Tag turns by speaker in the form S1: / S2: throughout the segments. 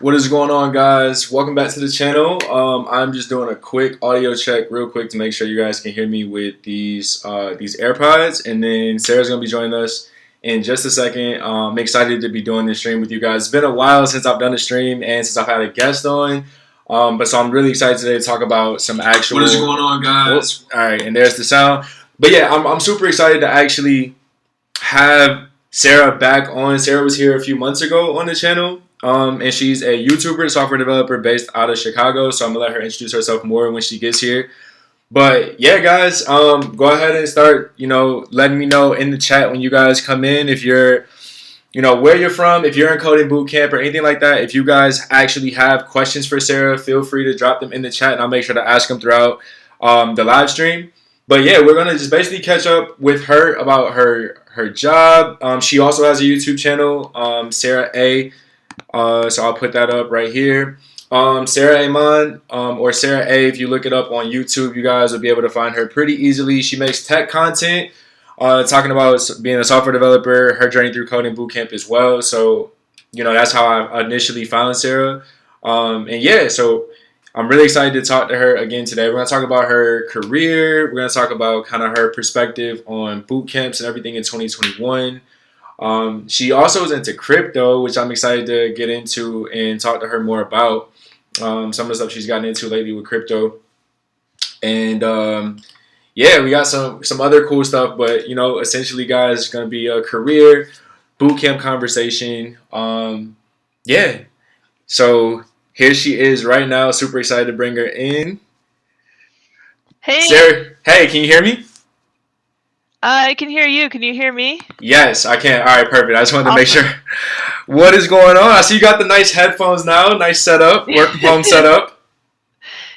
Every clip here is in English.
S1: What is going on, guys? Welcome back to the channel. I'm just doing a quick audio check real quick to make sure you guys can hear me with these AirPods, and then Sarah's gonna be joining us in just a second. I'm excited to be doing this stream with you guys. It's been a while since I've done a stream and since I've had a guest on, but so I'm really excited today to talk about some actual.
S2: What is going on, guys?
S1: All right, and there's the sound. But yeah, I'm super excited to actually have Sarah back on. Sarah was here a few months ago on the channel. And she's a YouTuber, software developer based out of Chicago. So I'm gonna let her introduce herself more when she gets here. But yeah, guys, go ahead and start, letting me know in the chat when you guys come in, if you're, where you're from, if you're in coding bootcamp or anything like that. If you guys actually have questions for Sarah, feel free to drop them in the chat and I'll make sure to ask them throughout the live stream. But yeah, we're gonna just basically catch up with her about her job. She also has a YouTube channel, Sarah A. So I'll put that up right here. Sarah Amann, or Sarah A. If you look it up on YouTube, you guys will be able to find her pretty easily. She makes tech content, talking about being a software developer, her journey through coding bootcamp as well. So, that's how I initially found Sarah. And yeah, so I'm really excited to talk to her again today. We're going to talk about her career. We're going to talk about kind of her perspective on bootcamps and everything in 2021. She also is into crypto, which I'm excited to get into and talk to her more about. Some of the stuff she's gotten into lately with crypto. And yeah, we got some other cool stuff, but essentially, guys, it's going to be a career bootcamp conversation. Yeah. So here she is right now. Super excited to bring her in.
S3: Hey.
S1: Sarah, hey, can you hear me?
S3: I can hear you. Can you hear me?
S1: Yes, I can. All right, perfect. I just wanted to make sure. What is going on? I see you got the nice headphones now. Nice setup. Work from home setup.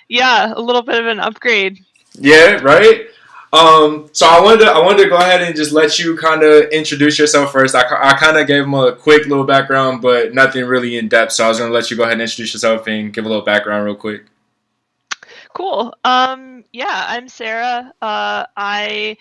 S3: Yeah, a little bit of an upgrade.
S1: Yeah, right. So I wanted to go ahead and just let you kind of introduce yourself first. I kind of gave him a quick little background, but nothing really in depth. So I was going to let you go ahead and introduce yourself and give a little background real quick.
S3: Cool. Yeah, I'm Sarah. I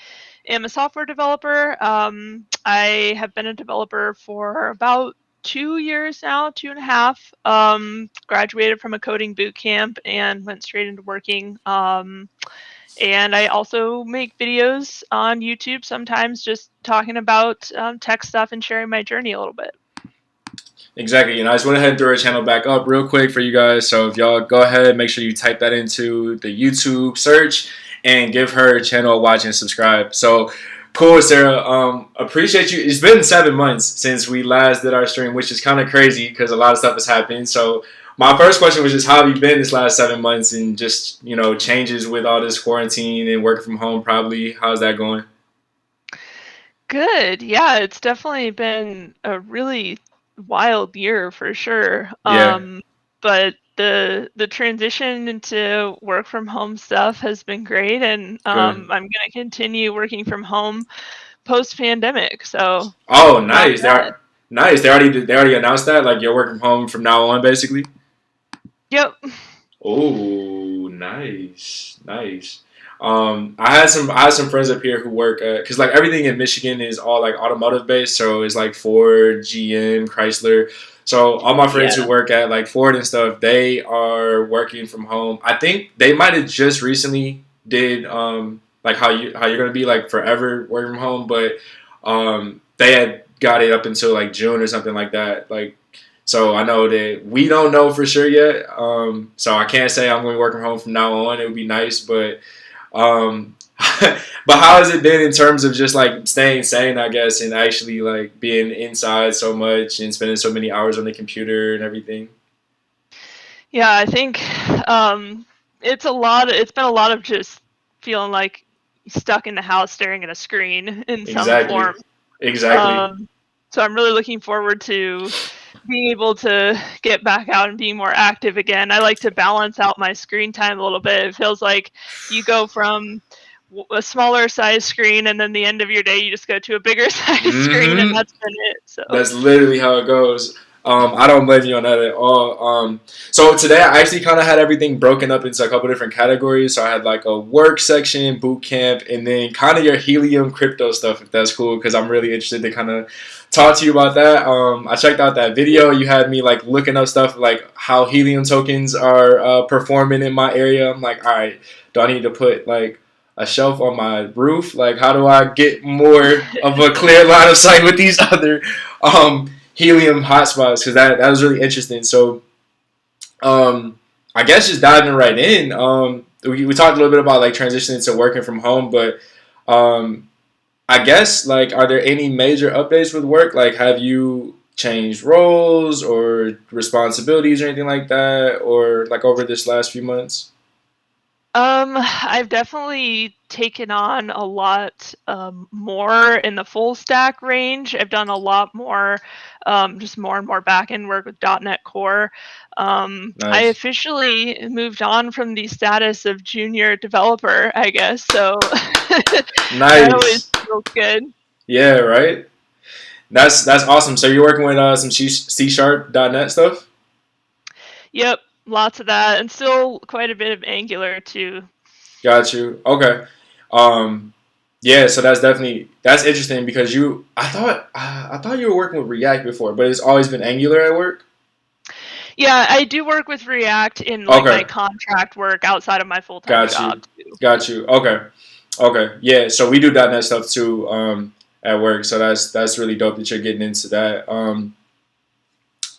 S3: am a software developer. I have been a developer for about 2 years now, 2.5. Graduated from a coding boot camp and went straight into working. And I also make videos on YouTube sometimes, just talking about tech stuff and sharing my journey a little bit.
S1: Exactly, and I just went ahead and throw her channel back up real quick for you guys. So if y'all go ahead, make sure you type that into the YouTube search and give her channel a watch and subscribe. So cool, Sarah. Appreciate you. It's been 7 months since we last did our stream, which is kind of crazy because a lot of stuff has happened. So my first question was just how have you been this last 7 months and just, changes with all this quarantine and working from home probably. How's that going?
S3: Good. Yeah, it's definitely been a really wild year for sure.
S1: Yeah.
S3: But the transition into work from home stuff has been great, and I'm gonna continue working from home post pandemic. So
S1: nice. Nice. They already announced that, like you're working from home from now on, basically.
S3: Yep.
S1: Oh, nice. I had some friends up here who work because like everything in Michigan is all like automotive based, so it's like Ford, GM, Chrysler. So all my friends who work at like Ford and stuff, they are working from home. I think they might have just recently did like how you're gonna be like forever working from home, but they had got it up until like June or something like that. Like, so I know that we don't know for sure yet. So I can't say I'm going to work from home from now on. It would be nice, but but how has it been in terms of just like staying sane, I guess, and actually like being inside so much and spending so many hours on the computer and everything?
S3: Yeah, I think it's been a lot of just feeling like stuck in the house staring at a screen in some form.
S1: Exactly.
S3: So I'm really looking forward to being able to get back out and being more active again. I like to balance out my screen time a little bit. It feels like you go from a smaller size screen and then the end of your day you just go to a bigger size screen, and that's been it. So
S1: that's literally how it goes. I don't blame you on that at all. So today I actually kind of had everything broken up into a couple different categories. So I had like a work section, boot camp, and then kind of your Helium crypto stuff, if that's cool, because I'm really interested to kind of talk to you about that. I checked out that video. You had me like looking up stuff like how Helium tokens are performing in my area. I'm like, all right, do I need to put like a shelf on my roof? Like, how do I get more of a clear line of sight with these other Helium hotspots? Because that was really interesting. So, I guess just diving right in. We talked a little bit about like transitioning to working from home, but um, I guess like, are there any major updates with work? Like, have you changed roles or responsibilities or anything like that, or like over this last few months?
S3: I've definitely taken on a lot more in the full stack range. I've done a lot more, just more and more backend work with .NET Core. I
S1: Nice,
S3: officially moved on from the status of junior developer, I guess. So that always
S1: nice.
S3: feels good.
S1: Yeah, right. That's awesome. So you're working with some C Sharp .NET stuff.
S3: Yep, lots of that, and still quite a bit of Angular too.
S1: Got you. Okay. Um, yeah. So that's interesting because I thought you were working with React before, but it's always been Angular at work.
S3: Yeah, I do work with React in like my
S1: Okay.
S3: contract work outside of my full-time
S1: Got
S3: job
S1: you.
S3: too.
S1: Got you. Okay. Okay. Yeah. So we do .NET stuff too at work. So that's really dope that you're getting into that.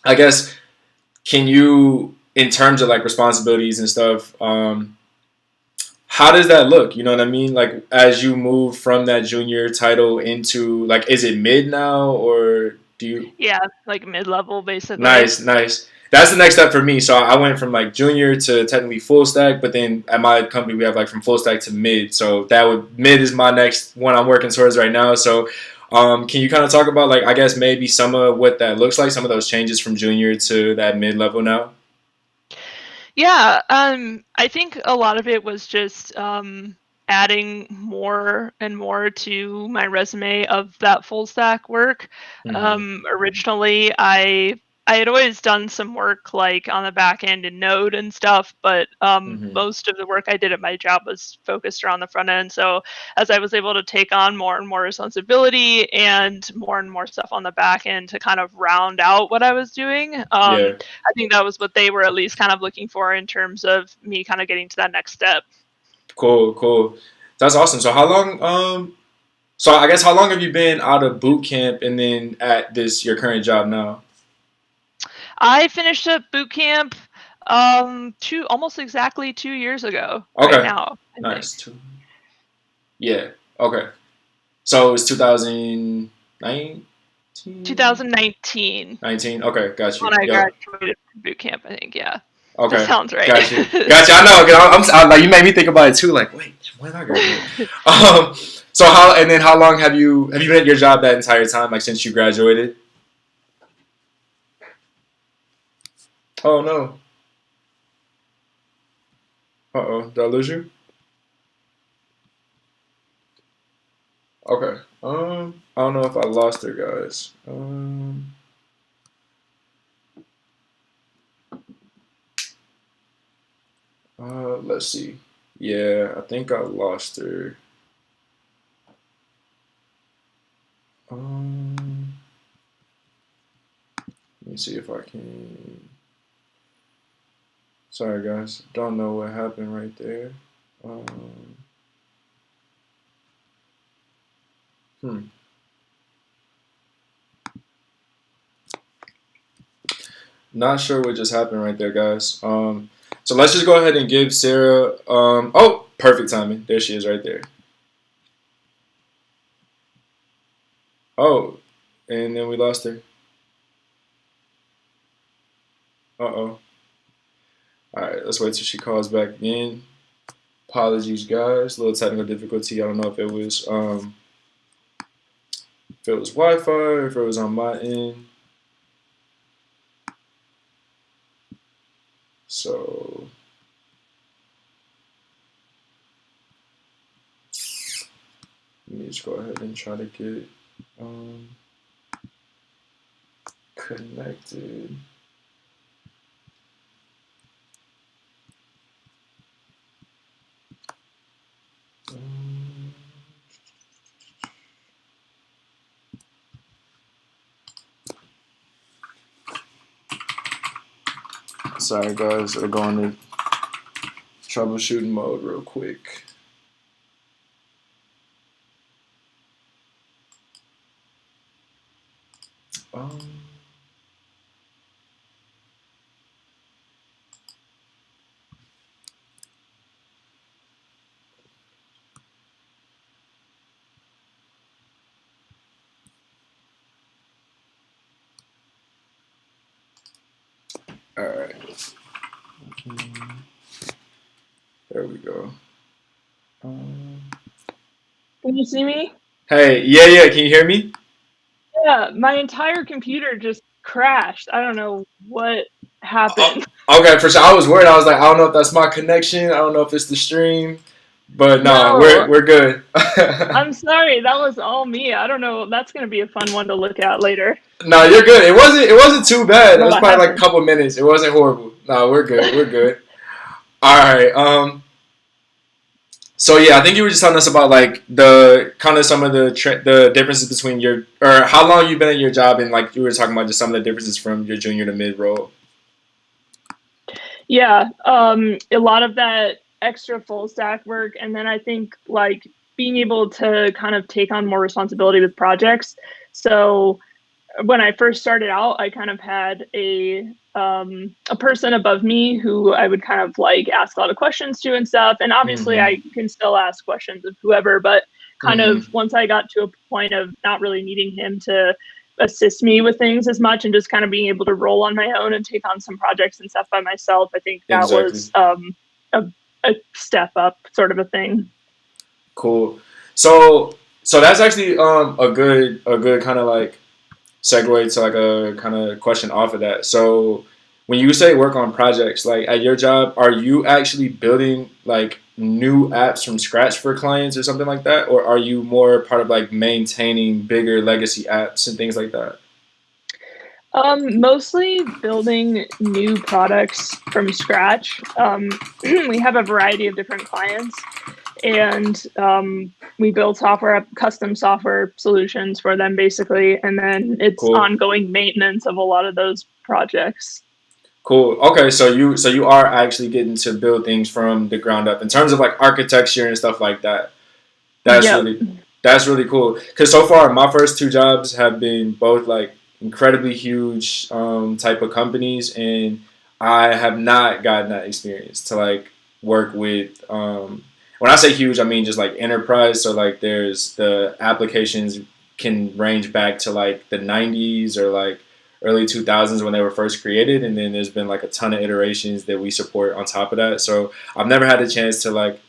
S1: I guess, can you, in terms of like responsibilities and stuff, how does that look? You know what I mean? Like, as you move from that junior title into like, is it mid now, or do you?
S3: Yeah, like mid-level basically.
S1: Nice, nice. That's the next step for me. So I went from like junior to technically full stack, but then at my company we have like from full stack to mid. So that would mid is my next one I'm working towards right now. So can you kind of talk about like, I guess maybe some of what that looks like, some of those changes from junior to that mid level now?
S3: Yeah, I think a lot of it was just adding more and more to my resume of that full stack work.
S1: Mm-hmm.
S3: Originally, I had always done some work like on the back end in Node and stuff, but
S1: Mm-hmm.
S3: most of the work I did at my job was focused around the front end. So as I was able to take on more and more responsibility and more stuff on the back end to kind of round out what I was doing,
S1: Yeah.
S3: I think that was what they were at least kind of looking for in terms of me kind of getting to that next step.
S1: Cool. Cool. That's awesome. So how long? So I guess how long have you been out of boot camp and then at this your current job now?
S3: I finished up boot camp two almost exactly 2 years ago right
S1: Okay.
S3: now, I think.
S1: Nice. Yeah. Okay. So it's 2019?
S3: 2019
S1: Okay. Got
S3: is when
S1: you.
S3: I
S1: Yep.
S3: graduated from boot camp, I think. Yeah, that
S1: Okay.
S3: sounds right.
S1: Got you. Got you. I know. 'Cause like, you made me think about it too. Like, wait, when did I graduate? Um. So how and then how long have you been at your job that entire time? Like since you graduated? Oh no. Uh-oh. Did I lose you? Okay. I don't know if I lost her, guys. Let's see. Yeah, I think I lost her. Um, let me see if I can. Sorry, guys. Don't know what happened right there. Um, hmm. Not sure what just happened right there, guys. So let's just go ahead and give Sarah. Oh, perfect timing. There she is, right there. Oh, and then we lost her. Uh-oh. All right, let's wait till she calls back again. Apologies, guys. A little technical difficulty. I don't know if it was Wi-Fi or if it was on my end. So let me just go ahead and try to get. Um, Connected. Sorry guys, I go into troubleshooting mode real quick. Um, all right. There we go.
S3: Can you see me?
S1: Hey, yeah. Can you hear me?
S3: Yeah, my entire computer just crashed. I don't know what happened.
S1: Okay, for sure. I was worried. I was like, I don't know if that's my connection. I don't know if it's the stream, but no,
S3: No,
S1: we're good.
S3: I'm sorry. That was all me. I don't know. That's going to be a fun one to look at later.
S1: No, you're good. It wasn't too
S3: I
S1: bad.
S3: don't
S1: It
S3: know
S1: was
S3: what
S1: probably like a
S3: happened.
S1: couple minutes. It wasn't horrible. No, we're good. We're good. All right. So yeah, I think you were just telling us about like the kind of some of the differences between your or how long you've been at your job and like you were talking about just some of the differences from your junior to mid role.
S3: Yeah, a lot of that extra full stack work, and then I think like being able to kind of take on more responsibility with projects. So when I first started out, I kind of had a person above me who I would kind of like ask a lot of questions to and stuff. And obviously,
S1: Mm-hmm.
S3: I can still ask questions of whoever, but kind of
S1: Mm-hmm.
S3: once I got to a point of not really needing him to assist me with things as much and just kind of being able to roll on my own and take on some projects and stuff by myself, I think that
S1: Exactly.
S3: was a, a step up sort of a thing.
S1: Cool. So that's actually a good kind of like segue to like a kind of question off of that. So when you say work on projects, like at your job, are you actually building like new apps from scratch for clients or something like that, or are you more part of like maintaining bigger legacy apps and things like that?
S3: Mostly building new products from scratch. We have a variety of different clients, and we build software, custom software solutions for them, basically, and then it's
S1: Cool.
S3: ongoing maintenance of a lot of those projects.
S1: Cool. Okay, so you are actually getting to build things from the ground up in terms of like architecture and stuff like that. That's
S3: Yep.
S1: really that's really cool. Because so far, my first two jobs have been both like incredibly huge type of companies, and I have not gotten that experience to like work with. When I say huge, I mean just like enterprise. So like, there's the applications can range back to like the '90s or like early 2000s when they were first created, and then there's been like a ton of iterations that we support on top of that. So I've never had a chance to like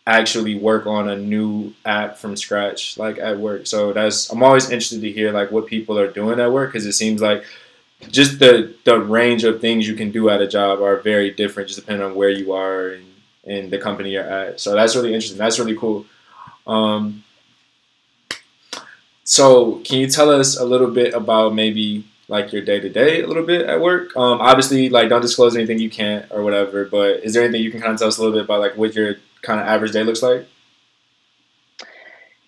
S1: actually work on a new app from scratch like at work. So that's I'm always interested to hear like what people are doing at work, because it seems like just the range of things you can do at a job are very different just depending on where you are and the company you're at. So that's really interesting. That's really cool. Um, so can you tell us a little bit about maybe like your day to day a little bit at work? Obviously, like don't disclose anything you can't or whatever. But is there anything you can kind of tell us a little bit about like what your kind of average day looks like?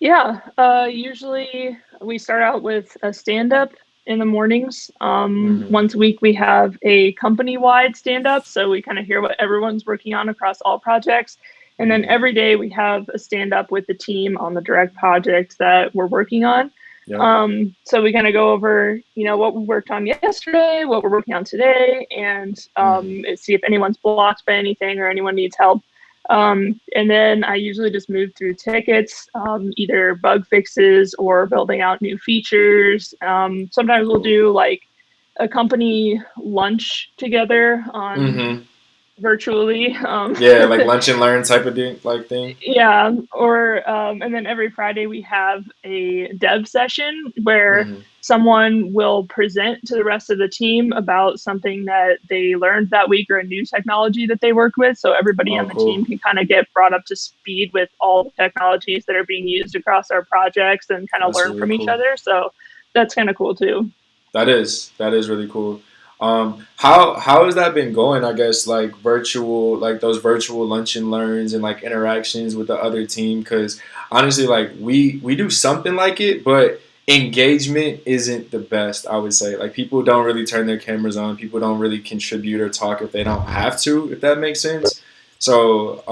S3: Yeah. Usually we start out with a stand up in the mornings.
S1: Mm-hmm.
S3: Once a week, we have a company wide stand up. So we kind of hear what everyone's working on across all projects. And then
S1: Mm-hmm.
S3: every day we have a stand up with the team on the direct project that we're working on.
S1: Yep.
S3: So we kind of go over, what we worked on yesterday, what we're working on today, and
S1: Mm-hmm.
S3: see if anyone's blocked by anything or anyone needs help. And then I usually just move through tickets, either bug fixes or building out new features. Sometimes we'll
S1: Cool.
S3: do like a company lunch together on
S1: Mm-hmm.
S3: virtually.
S1: Yeah, like lunch and learn type of thing.
S3: Yeah, or and then every Friday we have a dev session where
S1: Mm-hmm.
S3: someone will present to the rest of the team about something that they learned that week or a new technology that they worked with. So everybody
S1: Oh,
S3: on the
S1: cool.
S3: team can kind of get brought up to speed with all the technologies that are being used across our projects and kind of
S1: That's
S3: learn
S1: really
S3: from each
S1: cool.
S3: other. So that's kind of cool too.
S1: That is really cool. How has that been going? I guess like virtual, like those virtual lunch and learns and like interactions with the other team. Because honestly, like we do something like it, but engagement isn't the best. I would say like people don't really turn their cameras on. People don't really contribute or talk if they don't have to. If that makes sense. So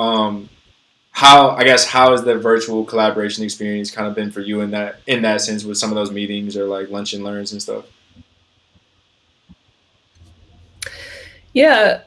S1: how I guess how has the virtual collaboration experience kind of been for you in that sense with some of those meetings or like lunch and learns and stuff?
S2: Yeah,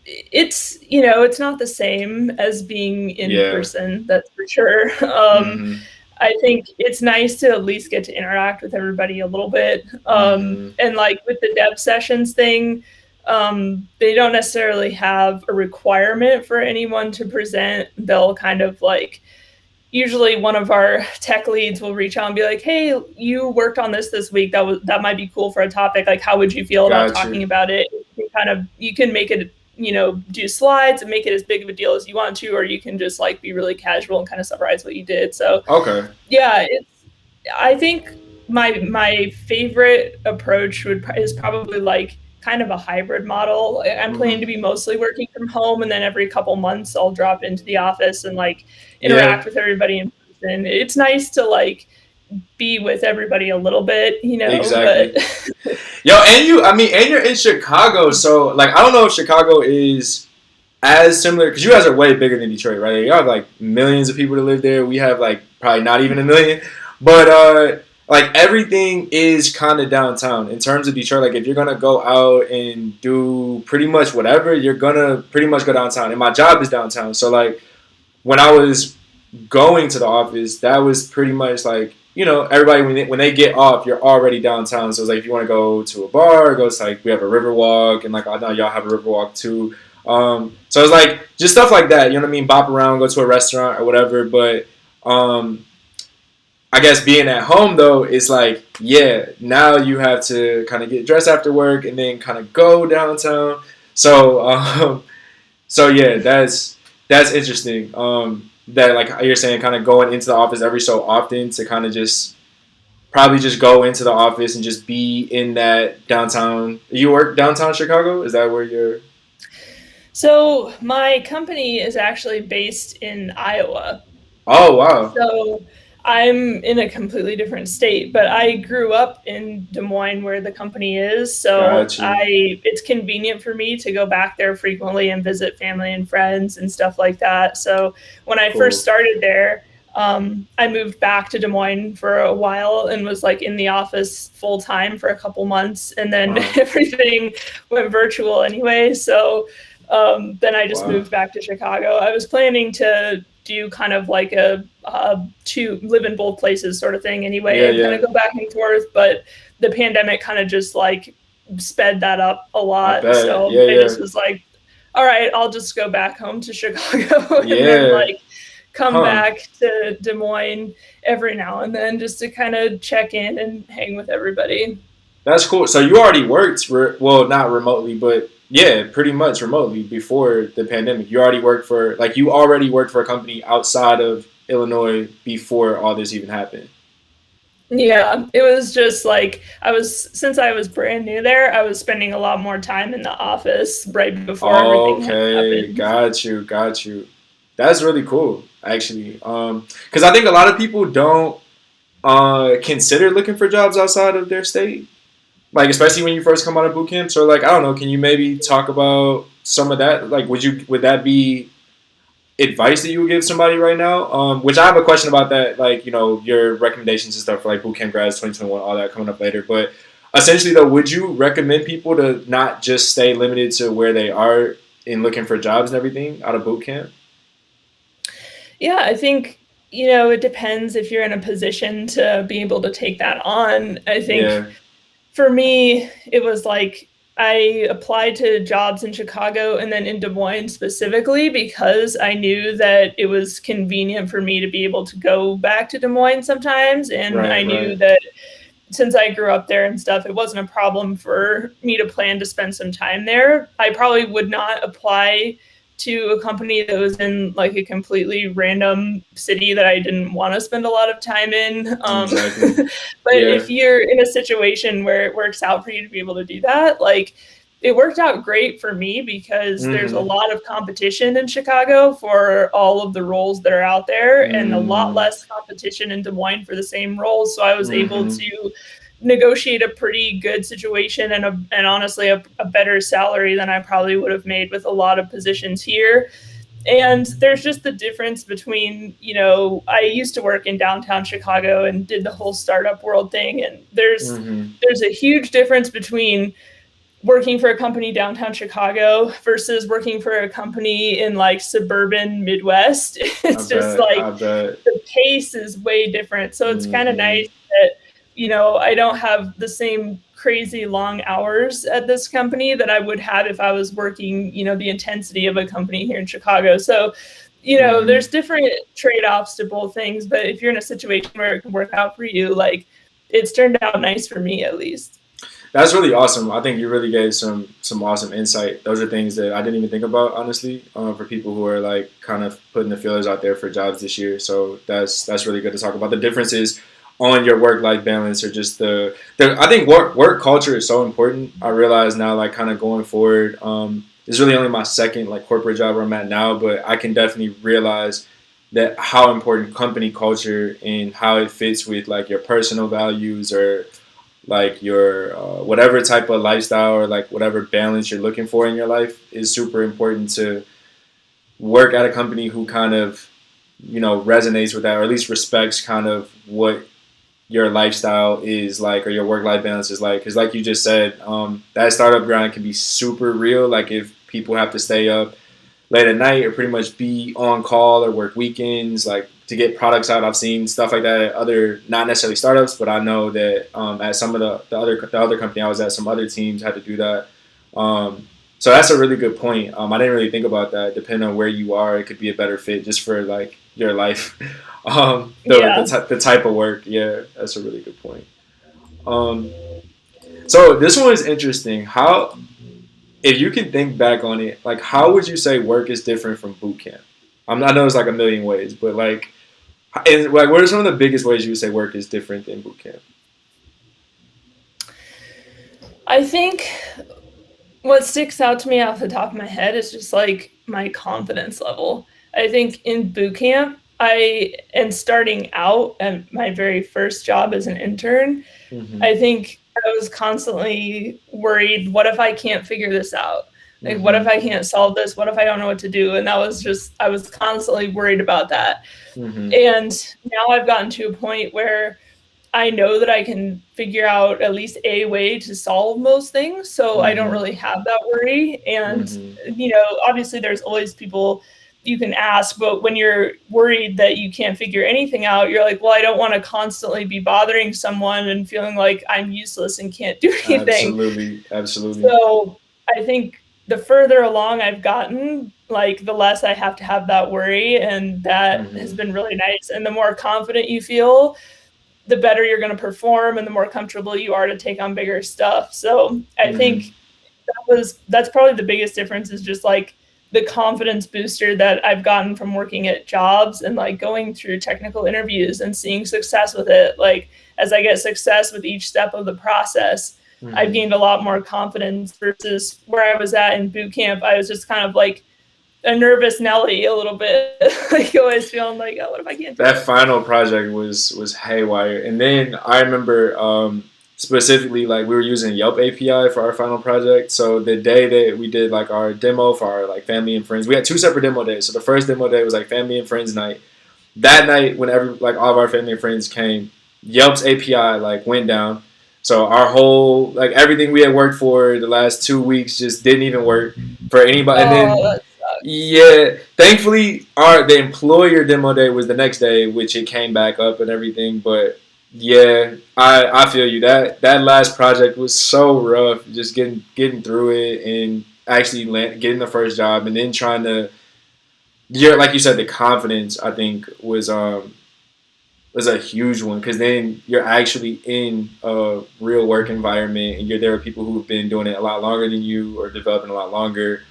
S2: it's it's not the same as being in
S1: Yeah.
S2: person, that's for sure.
S1: Mm-hmm.
S2: I think it's nice to at least get to interact with everybody a little bit.
S1: Mm-hmm.
S2: And like with the dev sessions thing, they don't necessarily have a requirement for anyone to present. They'll kind of like usually one of our tech leads will reach out and be like, "Hey, you worked on this week. That might be cool for a topic. Like, how would you feel about
S1: Got
S2: talking
S1: you.
S2: about it?" You can make it, do slides and make it as big of a deal as you want to, or you can just like be really casual and kind of summarize what you did. So
S1: Okay.
S2: yeah, I think my favorite approach is probably like kind of a hybrid model. I'm planning to
S1: Mm-hmm.
S2: be mostly working from home, and then every couple months I'll drop into the office and like
S1: Yeah.
S2: interact with everybody in person. It's nice to like be with everybody a little bit, but
S1: Exactly. Yo, and and you're in Chicago, so like I don't know if Chicago is as similar because you guys are way bigger than Detroit, right? You have like millions of people to live there. We have like probably not even a million, but like everything is kind of downtown in terms of Detroit. Like if you're gonna go out and do pretty much whatever, you're gonna pretty much go downtown. And my job is downtown, so like when I was going to the office, that was pretty much like everybody when they get off, you're already downtown. So it's like if you want to go to a bar, go to like we have a river walk, and like I know y'all have a river walk too. So it's like just stuff like that. You know what I mean? Bop around, go to a restaurant or whatever. But um, I guess being at home though, it's like yeah, now you have to kind of get dressed after work and then kind of go downtown. So so yeah, that's interesting. That like you're saying, kind of going into the office every so often to kind of just probably just go into the office and just be in that downtown. You work downtown Chicago? Is that where you're?
S2: so my company is actually based in Iowa.
S1: Oh wow,
S2: So I'm in a completely different state, but I grew up in Des Moines where the company is. So
S1: got you.
S2: it's convenient for me to go back there frequently and visit family and friends and stuff like that. So when I first
S1: Cool.
S2: started there, I moved back to Des Moines for a while and was like in the office full time for a couple months, and then
S1: Wow.
S2: everything went virtual anyway. So then I just
S1: Wow.
S2: moved back to Chicago. I was planning to do kind of like to live in both places sort of thing anyway
S1: Yeah,
S2: and kind
S1: yeah.
S2: of go back and forth. But the pandemic kind of just like sped that up a
S1: I
S2: lot.
S1: bet.
S2: So
S1: Yeah,
S2: I
S1: yeah.
S2: just was like, all right, I'll just go back home to Chicago and then
S1: Yeah.
S2: like come
S1: Huh.
S2: back to Des Moines every now and then just to kind of check in and hang with everybody.
S1: That's cool. So you already worked, well, not remotely, but yeah, pretty much remotely before the pandemic. You already worked for, like, you already worked for a company outside of Illinois before all this even happened.
S2: Yeah, it was just like since I was brand new there, I was spending a lot more time in the office right before everything had
S1: Okay,
S2: happened.
S1: got you, got you. That's really cool, actually. Because I think a lot of people don't consider looking for jobs outside of their state. Like especially when you first come out of boot camp. So like I don't know, can you maybe talk about some of that? Like would that be advice that you would give somebody right now? Which I have a question about that, like, your recommendations and stuff for like bootcamp grads 2021, all that coming up later. But essentially though, would you recommend people to not just stay limited to where they are in looking for jobs and everything out of bootcamp?
S2: Yeah, I think it depends if you're in a position to be able to take that on. I think
S1: Yeah,
S2: for me, it was like I applied to jobs in Chicago and then in Des Moines specifically because I knew that it was convenient for me to be able to go back to Des Moines sometimes. And I
S1: right,
S2: knew
S1: right.
S2: that since I grew up there and stuff, it wasn't a problem for me to plan to spend some time there. I probably would not apply to a company that was in like a completely random city that I didn't want to spend a lot of time in.
S1: Exactly.
S2: But
S1: Yeah.
S2: if you're in a situation where it works out for you to be able to do that, like it worked out great for me because there's a lot of competition in Chicago for all of the roles that are out there and a lot less competition in Des Moines for the same roles. So I was able to negotiate a pretty good situation and honestly a better salary than I probably would have made with a lot of positions here. And there's just the difference between, you know, I used to work in downtown Chicago and did the whole startup world thing. And there's a huge difference between working for a company downtown Chicago versus working for a company in like suburban Midwest. It's just like the pace is way different. So it's kind of nice that, you know, I don't have the same crazy long hours at this company that I would have if I was working, you know, the intensity of a company here in Chicago. So, you know, there's different trade-offs to both things, but if you're in a situation where it can work out for you, like it's turned out nice for me at least.
S1: That's really awesome. I think you really gave some awesome insight. Those are things that I didn't even think about, honestly, for people who are like kind of putting the feelers out there for jobs this year. So that's really good to talk about. The differences on your work-life balance or just the I think work culture is so important. I realize now, like kind of going forward, it's really only my second like corporate job where I'm at now, but I can definitely realize that how important company culture and how it fits with like your personal values or like your whatever type of lifestyle or like whatever balance you're looking for in your life is super important to work at a company who kind of, you know, resonates with that or at least respects kind of what your lifestyle is like or your work-life balance is like. Because like you just said, that startup grind can be super real. Like if people have to stay up late at night or pretty much be on call or work weekends, like to get products out. I've seen stuff like that at other, not necessarily startups, but I know that at some of the other company I was at, some other teams had to do that. So that's a really good point. I didn't really think about that. Depending on where you are, it could be a better fit just for like your life. The type of work. Yeah, that's a really good point. So this one is interesting. How, if you can think back on it, like how would you say work is different from boot camp? I know it's like a million ways, but like what are some of the biggest ways you would say work is different than boot camp?
S2: I think what sticks out to me off the top of my head is just like my confidence level. I think in boot camp, and starting out at my very first job as an intern, I think I was constantly worried, what if I can't figure this out? Like, what if I can't solve this? What if I don't know what to do? And that was just, I was constantly worried about that. And now I've gotten to a point where I know that I can figure out at least a way to solve most things. So I don't really have that worry. And, you know, obviously there's always people you can ask, but when you're worried that you can't figure anything out, you're like, well, I don't want to constantly be bothering someone and feeling like I'm useless and can't do anything.
S1: Absolutely.
S2: So I think the further along I've gotten, like the less I have to have that worry, and that has been really nice. And the more confident you feel, the better you're going to perform and the more comfortable you are to take on bigger stuff. So I think that's probably the biggest difference, is just like the confidence booster that I've gotten from working at jobs and like going through technical interviews and seeing success with it. Like as I get success with each step of the process, I've gained a lot more confidence versus where I was at in boot camp. I was just kind of like a nervous Nelly a little bit, like always feeling like, oh, what if I can't do
S1: that?
S2: That
S1: final project was haywire. And then I remember specifically, like we were using Yelp API for our final project. So the day that we did like our demo for our like family and friends, we had two separate demo days. So the first demo day was like family and friends night. That night, whenever like all of our family and friends came, Yelp's API like went down. So our whole, like everything we had worked for the last 2 weeks just didn't even work for anybody. And then, yeah, thankfully the employer demo day was the next day, which it came back up and everything. But yeah, I feel you. That last project was so rough, just getting through it and actually getting the first job, and then trying to, like you said, the confidence I think was a huge one, because then you're actually in a real work environment and you're there with people who've been doing it a lot longer than you or developing a lot longer.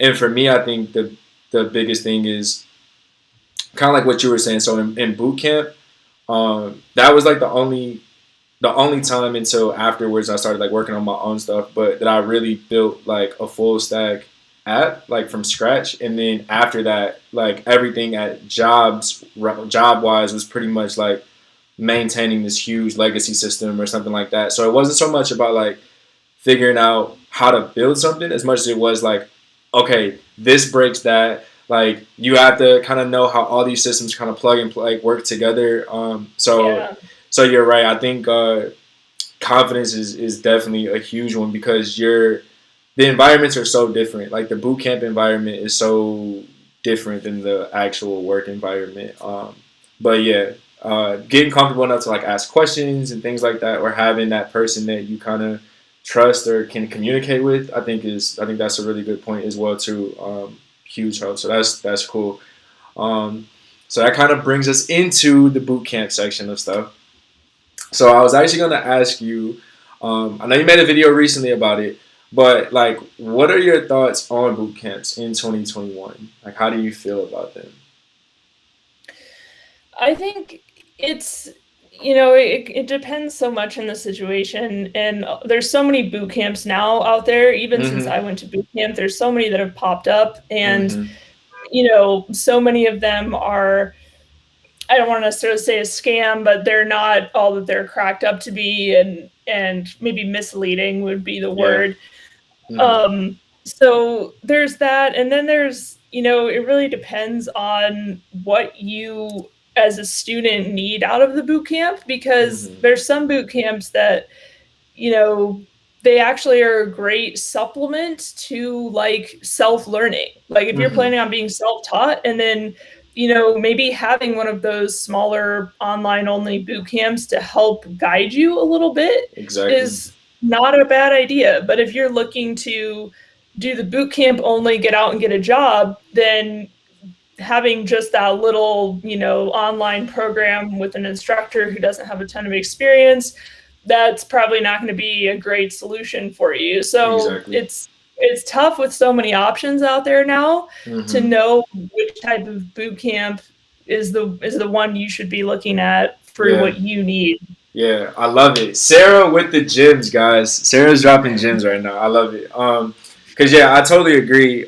S1: And for me, I think the biggest thing is kind of like what you were saying. So in boot camp, that was like the only time until afterwards I started like working on my own stuff, but that I really built like a full stack app like from scratch. And then after that, like everything at job wise was pretty much like maintaining this huge legacy system or something like that. So it wasn't so much about like figuring out how to build something as much as it was like, okay, this breaks that. Like you have to kind of know how all these systems kind of plug and play, work together. So
S2: Yeah.
S1: so you're right. I think confidence is definitely a huge one because the environments are so different. Like the boot camp environment is so different than the actual work environment. But yeah, getting comfortable enough to like ask questions and things like that, or having that person that you kind of trust or can communicate with, I think that's a really good point as well too. Huge help. So that's cool. Um, so that kind of brings us into the boot camp section of stuff. So I was actually going to ask you. I know you made a video recently about it, but like, what are your thoughts on boot camps in 2021? Like, how do you feel about them?
S2: I think it's, it depends so much on the situation. And there's so many boot camps now out there. Even since
S1: Mm-hmm.
S2: I went to boot camp, there's so many that have popped up. And,
S1: Mm-hmm.
S2: so many of them are, I don't want to necessarily say a scam, but they're not all that they're cracked up to be. And maybe misleading would be the
S1: Yeah.
S2: word.
S1: Mm-hmm.
S2: So there's that, and then there's, it really depends on what you as a student need out of the boot camp, because
S1: Mm-hmm.
S2: there's some boot camps that, you know, they actually are a great supplement to like self-learning. Like if you're
S1: Mm-hmm.
S2: planning on being self-taught, and then, maybe having one of those smaller online only boot camps to help guide you a little bit
S1: Exactly.
S2: is not a bad idea. But if you're looking to do the boot camp only, get out and get a job, then having just that little, online program with an instructor who doesn't have a ton of experience, that's probably not going to be a great solution for you. So
S1: Exactly.
S2: it's tough with so many options out there now to
S1: Mm-hmm.
S2: know which type of boot camp is the one you should be looking at for
S1: Yeah.
S2: what you need.
S1: Yeah. I love it. Sarah with the gems, guys. Sarah's dropping gems right now. I love it. Cause yeah, I totally agree.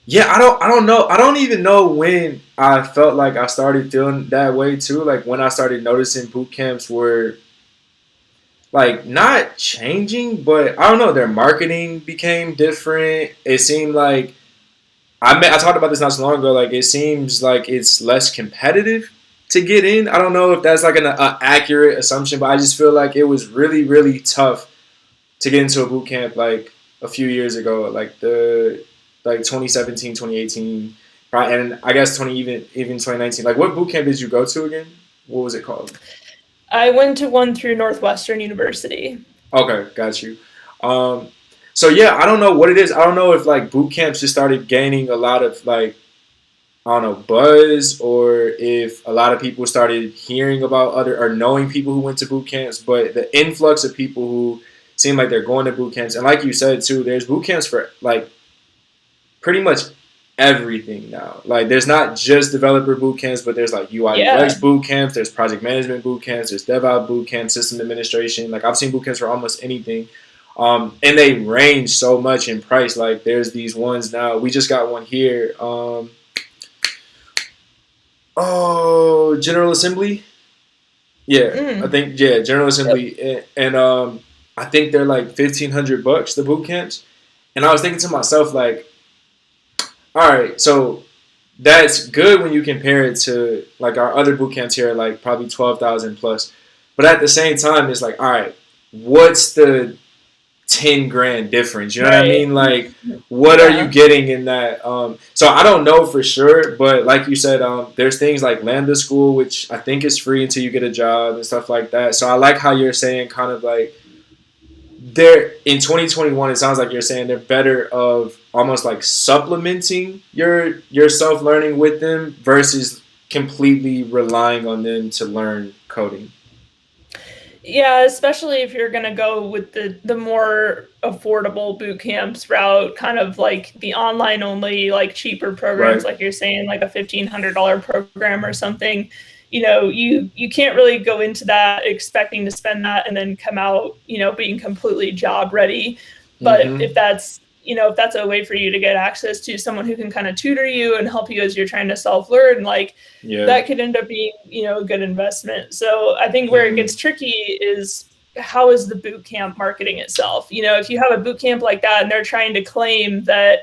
S1: Yeah, I don't know. I don't even know when I felt like I started feeling that way too. Like when I started noticing boot camps were like not changing, but I don't know, their marketing became different. It seemed like I talked about this not so long ago. Like it seems like it's less competitive to get in. I don't know if that's like an accurate assumption, but I just feel like it was really really tough to get into a boot camp like a few years ago, like the like 2017, 2018, right? And I guess 20 even 2019. Like what boot camp did you go to again? What was it called?
S2: I went to one through Northwestern University.
S1: Okay, got you. Um, so yeah, I don't know what it is. I don't know if like boot camps just started gaining a lot of like I don't know buzz, or if a lot of people started hearing about other or knowing people who went to boot camps. But the influx of people who seem like they're going to boot camps, and like you said too, there's boot camps for like pretty much everything now. Like there's not just developer boot camps, but there's like UI
S2: Yeah.
S1: UX boot camps, there's project management boot camps, there's DevOps boot camps, system administration. Like I've seen boot camps for almost anything. And they range so much in price. Like there's these ones now. We just got one here. General Assembly. Yeah, I
S2: Mm.
S1: think yeah, General
S2: Yep.
S1: Assembly, and I think they're like $1,500 the boot camps. And I was thinking to myself like, all right, so that's good when you compare it to like our other boot camps here, like probably 12,000 plus. But at the same time, it's like, all right, what's the 10 grand difference? You know what I
S2: Right.
S1: mean? Like, what are you
S2: Yeah.
S1: getting in that? So I don't know for sure, but like you said, there's things like Lambda School, which I think is free until you get a job and stuff like that. So I like how you're saying kind of like they're in 2021. It sounds like you're saying they're better of almost like supplementing your self learning with them versus completely relying on them to learn coding.
S2: Yeah, especially if you're going to go with the more affordable boot camps route, kind of like the online only, like cheaper programs,
S1: Right.
S2: like you're saying, like a $1,500 program or something. You can't really go into that expecting to spend that and then come out, being completely job ready. But
S1: Mm-hmm.
S2: if that's a way for you to get access to someone who can kind of tutor you and help you as you're trying to self-learn, like
S1: Yeah.
S2: that could end up being, a good investment. So I think where it
S1: Mm-hmm.
S2: gets tricky is how is the boot camp marketing itself? If you have a boot camp like that and they're trying to claim that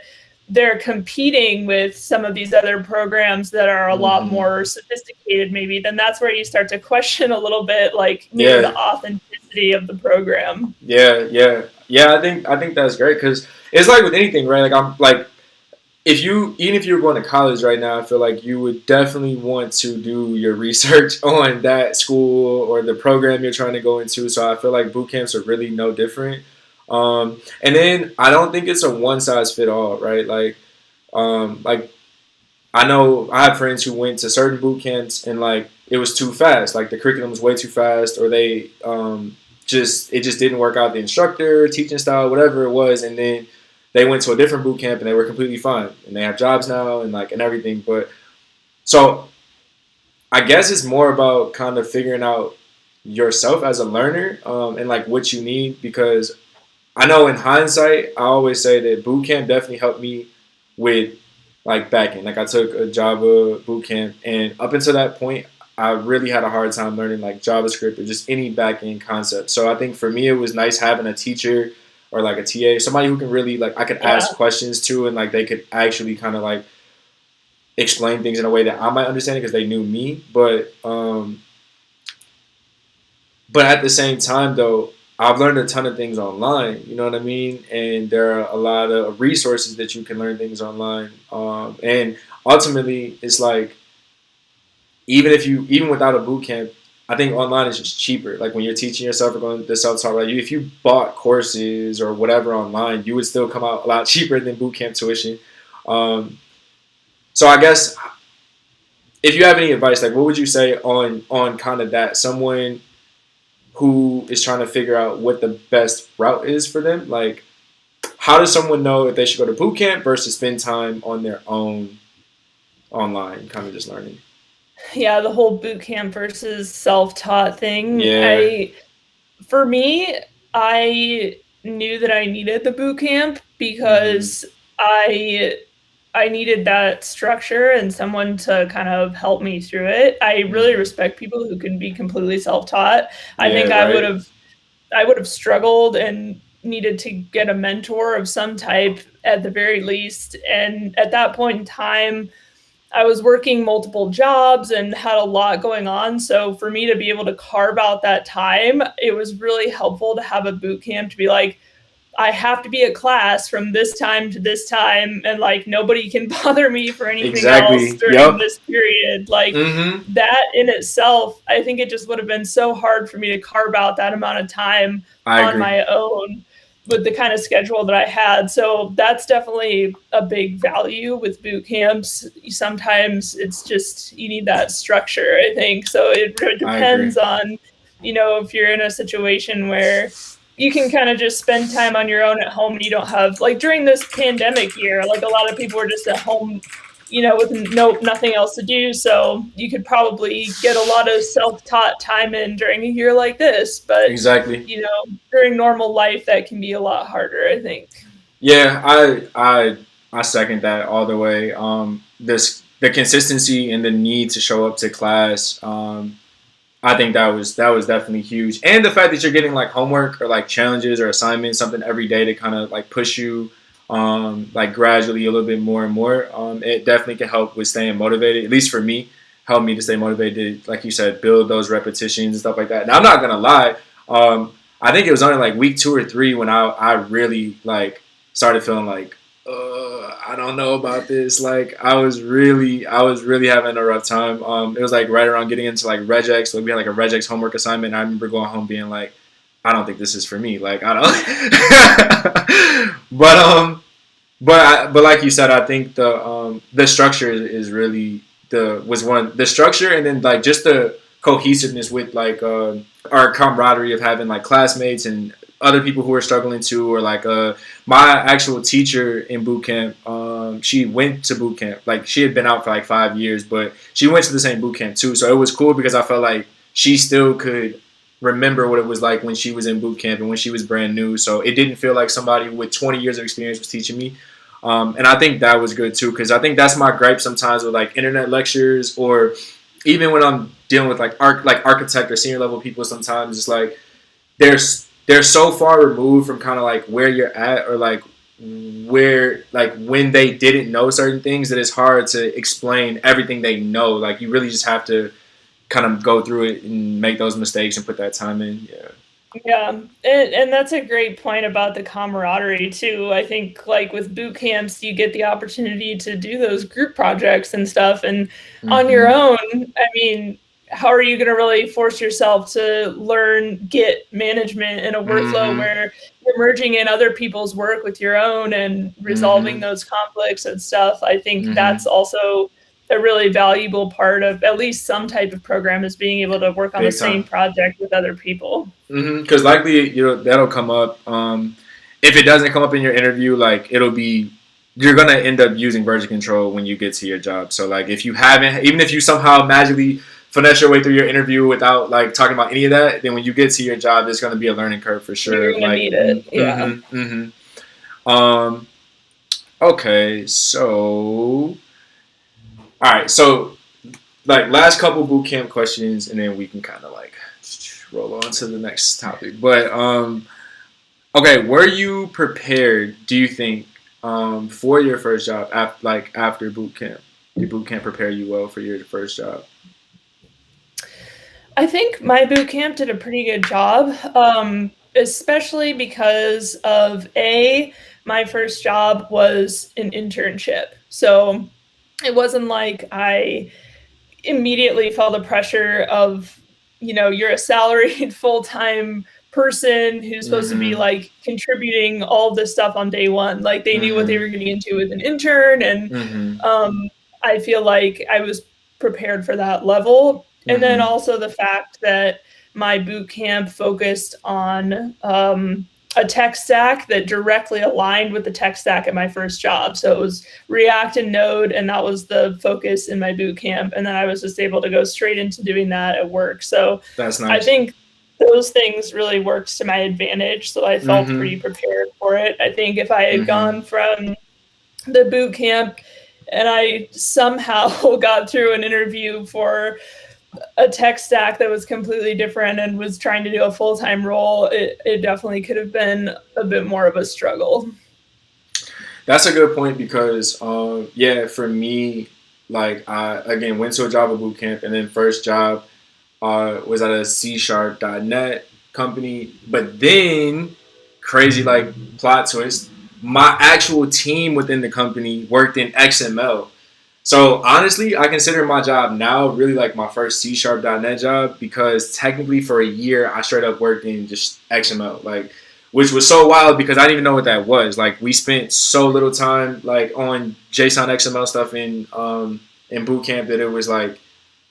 S2: they're competing with some of these other programs that are a lot
S1: Mm-hmm.
S2: more sophisticated, maybe, then that's where you start to question a little bit, like maybe the
S1: Yeah.
S2: authenticity of the program.
S1: Yeah. I think that's great because it's like with anything, right? Like I'm like even if you're going to college right now, I feel like you would definitely want to do your research on that school or the program you're trying to go into. So I feel like boot camps are really no different. And then I don't think it's a one size fit all, right? Like I know I have friends who went to certain boot camps and like it was too fast, like the curriculum was way too fast, or they just didn't work out the instructor, teaching style, whatever it was, and then they went to a different boot camp and they were completely fine and they have jobs now and everything. But so I guess it's more about kind of figuring out yourself as a learner and like what you need because I know in hindsight I always say that boot camp definitely helped me with like backend. Like I took a Java boot camp and up until that point I really had a hard time learning like JavaScript or just any backend concept. So I think for me it was nice having a teacher or like a TA, somebody who can really like I could
S2: Yeah.
S1: ask questions to and like they could actually kind of like explain things in a way that I might understand it because they knew me. But at the same time though, I've learned a ton of things online. You know what I mean? And there are a lot of resources that you can learn things online. And ultimately, it's like even without a boot camp, I think online is just cheaper. Like when you're teaching yourself or going to self taught, like if you bought courses or whatever online, you would still come out a lot cheaper than boot camp tuition. Um, so I guess if you have any advice, like what would you say on kind of that someone who is trying to figure out what the best route is for them? Like how does someone know if they should go to boot camp versus spend time on their own online, kind of just learning?
S2: Yeah, the whole boot camp versus self-taught thing.
S1: Yeah.
S2: For me, I knew that I needed the boot camp
S1: Mm-hmm.
S2: because I needed that structure and someone to kind of help me through it. I really
S1: Mm-hmm.
S2: respect people who can be completely self-taught. I
S1: Yeah.
S2: think I would
S1: Right.
S2: have I would have struggled and needed to get a mentor of some type at the very least. And at that point in time, I was working multiple jobs and had a lot going on. So for me to be able to carve out that time, it was really helpful to have a boot camp to be like, I have to be at class from this time to this time, and like nobody can bother me for anything else
S1: Exactly.
S2: during
S1: Yep.
S2: this period. Like
S1: Mm-hmm.
S2: that in itself, I think it just would have been so hard for me to carve out that amount of time
S1: I
S2: on
S1: agree.
S2: my own with the kind of schedule that I had. So that's definitely a big value with boot camps. Sometimes it's just you need that structure, I think. So it really
S1: I agree.
S2: depends on, if you're in a situation where you can kind of just spend time on your own at home and you don't have like during this pandemic year, like a lot of people were just at home, with nothing else to do. So you could probably get a lot of self-taught time in during a year like this. But
S1: Exactly.
S2: during normal life that can be a lot harder, I think.
S1: Yeah, I second that all the way. This the consistency and the need to show up to class. I think that was definitely huge, and the fact that you're getting like homework or like challenges or assignments, something every day to kind of like push you, like gradually a little bit more and more. It definitely can help with staying motivated. At least for me, help me to stay motivated. Like you said, build those repetitions and stuff like that. Now I'm not gonna lie. I think it was only like week 2 or 3 when I really like started feeling like I don't know about this. Like I was really having a rough time. It was like right around getting into like regex. Like we had like a regex homework assignment. And I remember going home being like, I don't think this is for me. Like I don't. But like you said, I think the structure is really the structure and then like just the cohesiveness with like our camaraderie of having like classmates and other people who are struggling too, or like my actual teacher in boot camp, she went to boot camp. Like she had been out for like 5 years, but she went to the same boot camp too. So it was cool because I felt like she still could remember what it was like when she was in boot camp and when she was brand new. So it didn't feel like somebody with 20 years of experience was teaching me. And I think that was good too, because I think that's my gripe sometimes with like internet lectures, or even when I'm dealing with like architect or senior level people. Sometimes it's like they're so far removed from kind of like where you're at, or like where like when they didn't know certain things, that it's hard to explain everything they know. Like you really just have to kind of go through it and make those mistakes and put that time in. Yeah.
S2: Yeah, and that's a great point about the camaraderie too. I think like with boot camps, you get the opportunity to do those group projects and stuff, and on your own, I mean, how are you going to really force yourself to learn Git management in a workflow where you're merging in other people's work with your own and resolving those conflicts and stuff? I think that's also a really valuable part of at least some type of program, is being able to work on the same project with other people.
S1: Because likely, that'll come up. If it doesn't come up in your interview, like you're gonna end up using version control when you get to your job. So like if you haven't, even if you somehow magically finesse your way through your interview without like talking about any of that, then when you get to your job, there's gonna be a learning curve for sure.
S2: You're gonna need it.
S1: Yeah. Okay, so. All right, so like last couple boot camp questions, and then we can kind of like roll on to the next topic. But okay, were you prepared, do you think, for your first job after boot camp? Did boot camp prepare you well for your first job?
S2: I think my boot camp did a pretty good job, especially because of my first job was an internship. So it wasn't like I immediately felt the pressure of, you're a salaried full-time person who's supposed to be like contributing all this stuff on day one. Like they knew what they were getting into with an intern, and I feel like I was prepared for that level. And then also the fact that my boot camp focused on a tech stack that directly aligned with the tech stack at my first job. So it was React and Node, and that was the focus in my boot camp. And then I was just able to go straight into doing that at work. So
S1: that's nice.
S2: I think those things really worked to my advantage. So I felt pretty prepared for it. I think if I had gone from the boot camp and I somehow got through an interview for a tech stack that was completely different and was trying to do a full-time role, it definitely could have been a bit more of a struggle.
S1: That's a good point because, for me, like I, again, went to a Java bootcamp, and then first job was at a C#.NET company. But then, crazy like plot twist, my actual team within the company worked in XML. So honestly, I consider my job now really like my first C#.NET job, because technically for a year I straight up worked in just XML, like, which was so wild because I didn't even know what that was. Like we spent so little time like on JSON XML stuff in boot camp that it was like,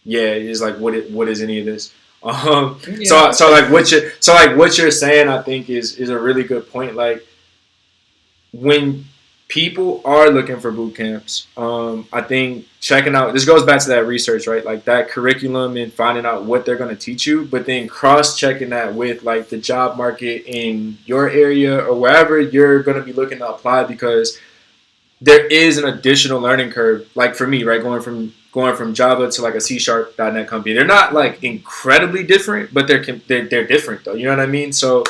S1: it's like what is any of this? So what you're saying, I think is a really good point. Like when people are looking for boot camps, I think checking out, this goes back to that research, right? Like that curriculum and finding out what they're going to teach you, but then cross-checking that with like the job market in your area or wherever you're going to be looking to apply, because there is an additional learning curve. Like for me, right, going from Java to like a C#.NET company, they're not like incredibly different, but they're different though. You know what I mean? So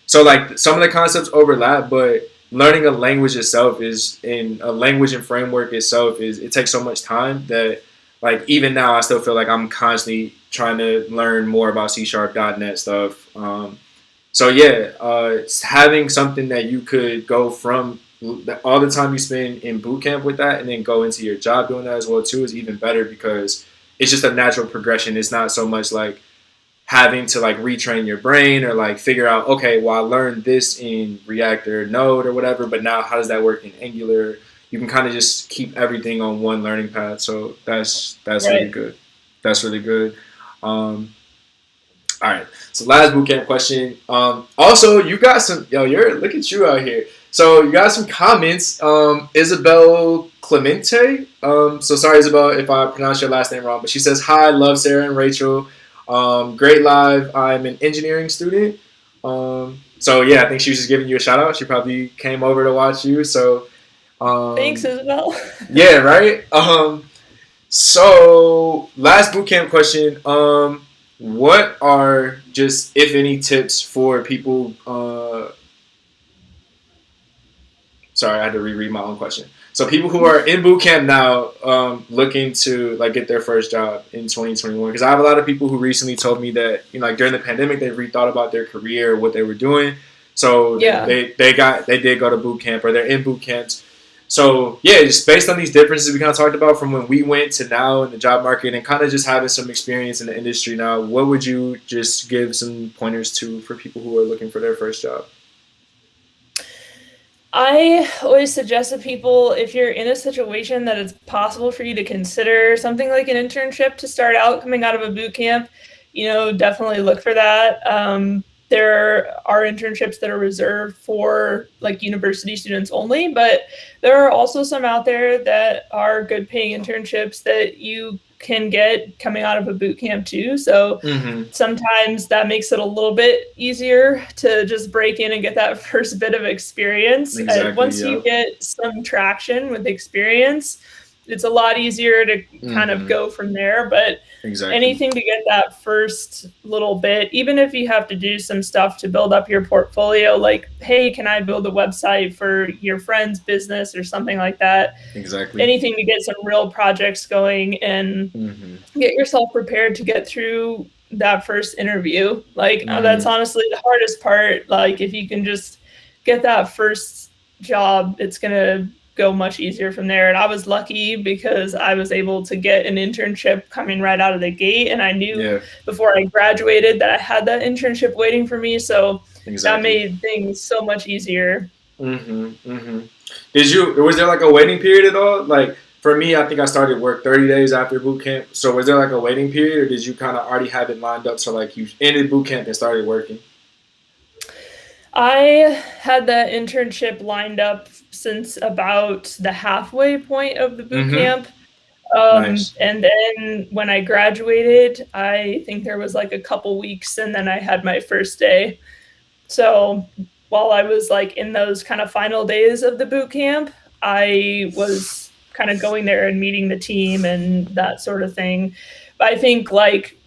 S1: so like some of the concepts overlap, but learning a language itself and framework itself it takes so much time that like even now I still feel like I'm constantly trying to learn more about C#.NET stuff. Having something that you could go from all the time you spend in boot camp with that and then go into your job doing that as well too is even better, because it's just a natural progression. It's not so much like having to like retrain your brain or like figure out, okay, well I learned this in React or Node or whatever, but now how does that work in Angular? You can kind of just keep everything on one learning path. So that's right. Really good. That's really good. All right. So last bootcamp question. Also, you got some. Yo, look at you out here. So you got some comments. Isabel Clemente. So sorry, Isabel, if I pronounced your last name wrong, but she says, "Hi, love Sarah and Rachel. Great live. I'm an engineering student." So yeah, I think she was just giving you a shout out. She probably came over to watch you. So
S2: Thanks, Isabel.
S1: yeah, right. So last bootcamp question. What are just, if any, tips for people? Sorry, I had to reread my own question. So people who are in boot camp now, looking to like get their first job in 2021, because I have a lot of people who recently told me that like during the pandemic they rethought about their career, what they were doing. So
S2: Yeah.
S1: they did go to boot camp or they're in boot camps. So yeah, just based on these differences we kind of talked about from when we went to now in the job market and kind of just having some experience in the industry now, what would you just give some pointers to for people who are looking for their first job?
S2: I always suggest to people, if you're in a situation that it's possible for you to consider something like an internship to start out coming out of a boot camp, definitely look for that. There are internships that are reserved for like university students only, but there are also some out there that are good paying internships that you can get coming out of a boot camp too. So sometimes that makes it a little bit easier to just break in and get that first bit of experience.
S1: Exactly,
S2: once you get some traction with experience, it's a lot easier to kind of go from there. But anything to get that first little bit, even if you have to do some stuff to build up your portfolio, like, hey, can I build a website for your friend's business or something like that?
S1: Exactly.
S2: Anything to get some real projects going and get yourself prepared to get through that first interview. Like, that's honestly the hardest part. Like, if you can just get that first job, it's going to go much easier from there. And I was lucky because I was able to get an internship coming right out of the gate. And I knew before I graduated that I had that internship waiting for me. So that made things so much easier.
S1: Was there like a waiting period at all? Like for me, I think I started work 30 days after boot camp. So was there like a waiting period, or did you kind of already have it lined up? So like you ended boot camp and started working?
S2: I had that internship lined up since about the halfway point of the boot camp.
S1: Nice.
S2: And then when I graduated, I think there was like a couple weeks and then I had my first day. So while I was like in those kind of final days of the boot camp, I was kind of going there and meeting the team and that sort of thing. But I think like,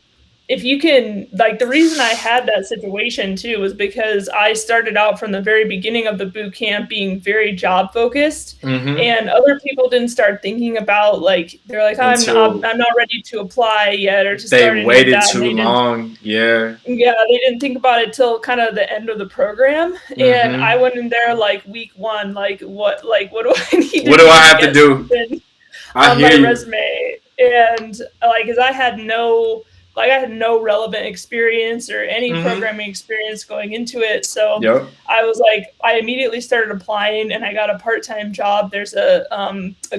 S2: if you can, like, the reason I had that situation too was because I started out from the very beginning of the boot camp being very job focused, and other people didn't start thinking about like they're like, I'm not ready to apply yet or to start.
S1: They waited too long. Yeah,
S2: they didn't think about it till kind of the end of the program, and I went in there like week one, like what do I need?
S1: What do I have to do?
S2: On my resume, and like, because I had no relevant experience or any programming experience going into it. So I was like, I immediately started applying and I got a part-time job. There's a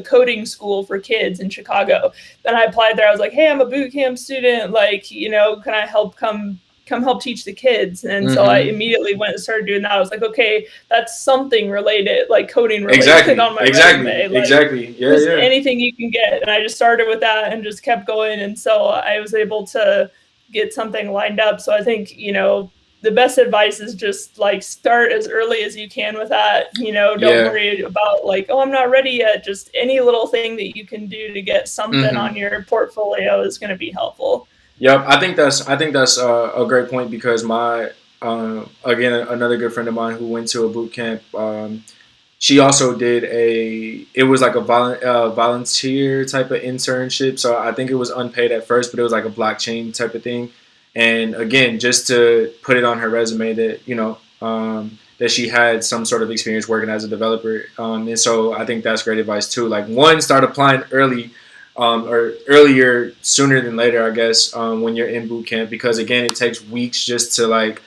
S2: coding school for kids in Chicago. Then I applied there. I was like, hey, I'm a boot camp student. Like, can I come help teach the kids? And so I immediately went and started doing that. I was like, okay, that's something related, like coding related on my resume. Like, anything you can get. And I just started with that and just kept going. And so I was able to get something lined up. So I think, the best advice is just like start as early as you can with that. Don't worry about like, oh, I'm not ready yet. Just any little thing that you can do to get something on your portfolio is going to be helpful.
S1: Yep, I think that's a great point because my again, another good friend of mine who went to a boot camp, she also did it was like a volunteer type of internship. So I think it was unpaid at first, but it was like a blockchain type of thing. And again, just to put it on her resume that that she had some sort of experience working as a developer. And so I think that's great advice too. Like one, start applying early. Or earlier, sooner than later, I guess, when you're in boot camp, because again, it takes weeks just to like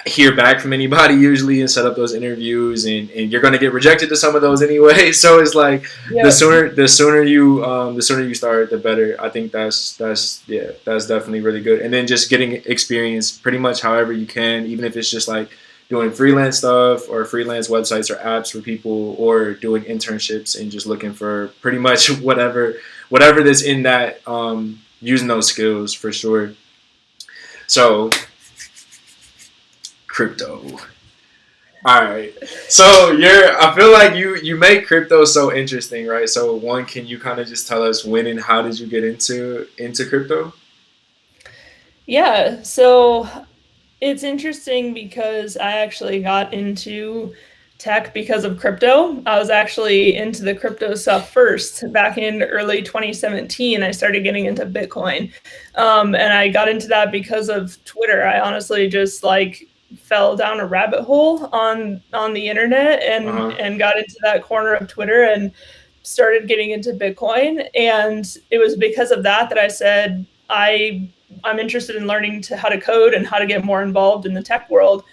S1: hear back from anybody usually and set up those interviews, and you're gonna get rejected to some of those anyway. So it's like
S2: Yeah.
S1: the sooner you start, the better. I think that's definitely really good. And then just getting experience pretty much however you can, even if it's just like doing freelance stuff or freelance websites or apps for people, or doing internships and just looking for pretty much whatever that's in that, using those skills for sure. So crypto. All right. So I feel like you make crypto so interesting, right? So one, can you kind of just tell us when and how did you get into crypto?
S2: Yeah, so it's interesting because I actually got into tech because of crypto. I was actually into the crypto stuff first back in early 2017. I started getting into Bitcoin, and I got into that because of Twitter. I honestly just like fell down a rabbit hole on the internet and got into that corner of Twitter and started getting into Bitcoin. And it was because of that I said I'm interested in learning how to code and how to get more involved in the tech world,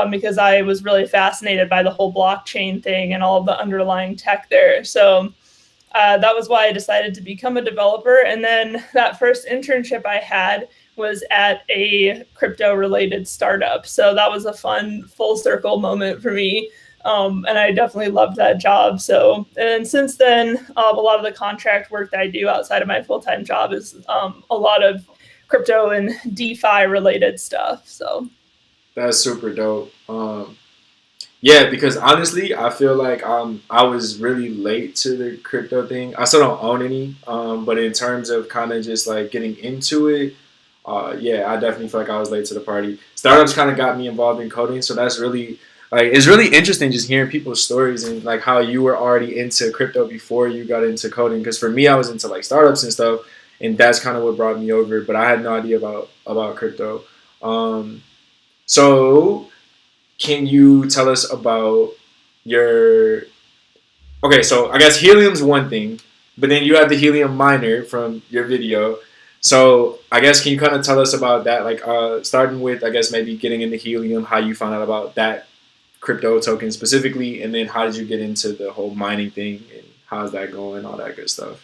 S2: because I was really fascinated by the whole blockchain thing and all of the underlying tech there. So that was why I decided to become a developer. And then that first internship I had was at a crypto related startup. So that was a fun full circle moment for me. And I definitely loved that job. So, and since then, a lot of the contract work that I do outside of my full-time job is a lot of crypto and DeFi related stuff. So
S1: that's super dope. Yeah, because honestly, I feel like I was really late to the crypto thing. I still don't own any, but in terms of kind of just like getting into it, yeah, I definitely feel like I was late to the party. Startups kind of got me involved in coding, so that's really like it's really interesting just hearing people's stories and like how you were already into crypto before you got into coding. Because for me, I was into like startups and stuff, and that's kind of what brought me over. But I had no idea about crypto. So can you tell us about your? Okay, so I guess helium's one thing, but then you have the helium miner from your video. So I guess can you kind of tell us about that? Like starting with I guess maybe getting into helium, how you found out about that crypto token specifically, and then how did you get into the whole mining thing and how's that going, all that good stuff.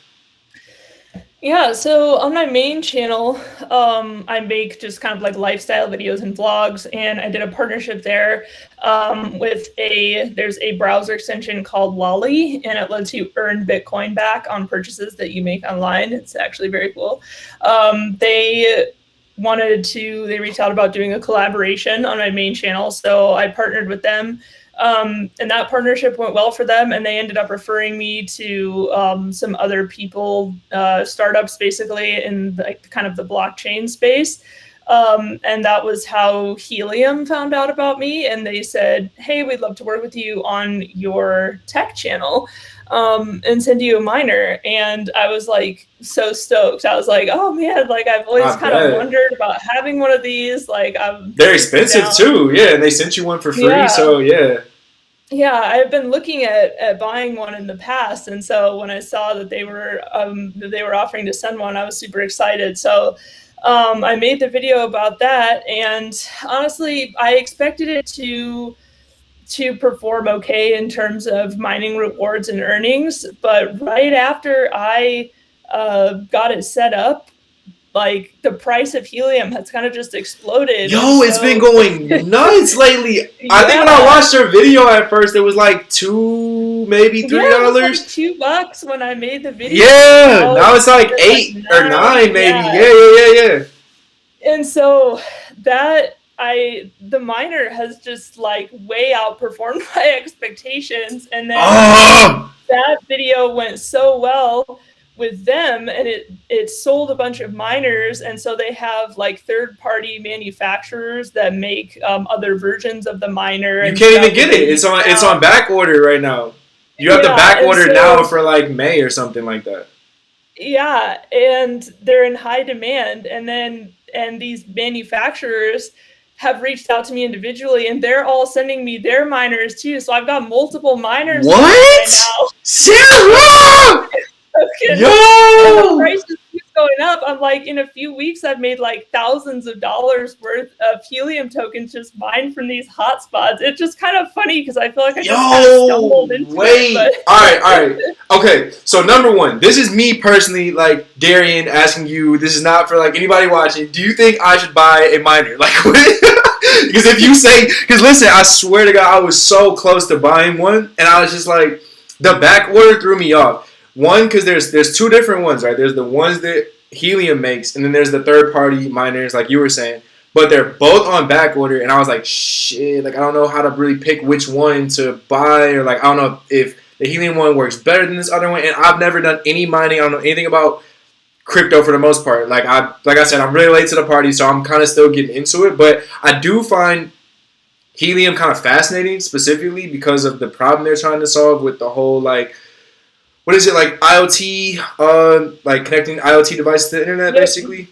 S2: yeah, so on my main channel, I make just kind of like lifestyle videos and vlogs, and I did a partnership there with there's a browser extension called Lolly, and it lets you earn Bitcoin back on purchases that you make online. It's actually very cool. They reached out about doing a collaboration on my main channel, so I partnered with them. And that partnership went well for them, and they ended up referring me to some other people, startups basically in like kind of the blockchain space. And that was how Helium found out about me, and they said, "Hey, we'd love to work with you on your tech channel, and send you a miner." And I was like so stoked. I was like, "Oh man, like I've always kind of wondered about having one of these." Like
S1: they're expensive too, yeah. And they sent you one for free,
S2: yeah.
S1: So yeah.
S2: Yeah, I've been looking at buying one in the past, and so when I saw that they were offering to send one, I was super excited. So I made the video about that, and honestly, I expected it to perform okay in terms of mining rewards and earnings, but right after I got it set up, like the price of helium has kind of just exploded.
S1: Yo, it's been going nuts lately. I think when I watched your video at first, it was like $2, maybe $3.
S2: Yeah, it was like $2 when I made the video.
S1: Yeah, now it's like 8 or 9, maybe. Yeah.
S2: And so the miner has just like way outperformed my expectations, and then that video went so well with them, and it sold a bunch of miners, and so they have like third-party manufacturers that make other versions of the miner.
S1: You can't even get it. It's on back order right now. You have to back order now for like May or something like that.
S2: Yeah, and they're in high demand, and these manufacturers have reached out to me individually, and they're all sending me their miners too. So I've got multiple miners right now.
S1: Sarah!
S2: Okay.
S1: Yo!
S2: And the prices keep going up. I'm like in a few weeks, I've made like thousands of dollars worth of helium tokens just mined from these hotspots. It's just kind of funny because I feel like I just kind of stumbled into it. But
S1: All right. Okay, so number one, this is me personally, like Darian, asking you. This is not for like anybody watching. Do you think I should buy a miner? Like, because if you say, because listen, I swear to God, I was so close to buying one, and I was just like, the back order threw me off. One, because there's two different ones, right? There's the ones that Helium makes, and then there's the third party miners, like you were saying. But they're both on back order, and I was like, shit, like I don't know how to really pick which one to buy, or like I don't know if the Helium one works better than this other one. And I've never done any mining. I don't know anything about crypto for the most part. Like I said, I'm really late to the party, so I'm kind of still getting into it. But I do find Helium kind of fascinating, specifically because of the problem they're trying to solve with the whole like, what is it, like IoT, like connecting IoT devices to the internet, basically.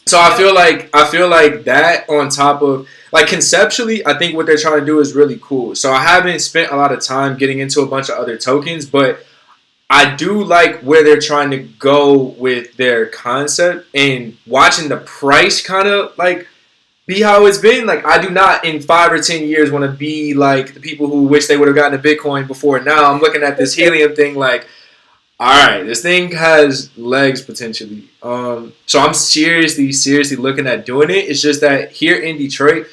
S1: So I feel like that on top of like conceptually, I think what they're trying to do is really cool. So I haven't spent a lot of time getting into a bunch of other tokens, but I do like where they're trying to go with their concept, and watching the price kind of like be how it's been. Like I do not in 5 or 10 years want to be like the people who wish they would have gotten a Bitcoin before now. I'm looking at this Helium thing like, all right, this thing has legs potentially. So I'm seriously looking at doing it. It's just that here in Detroit,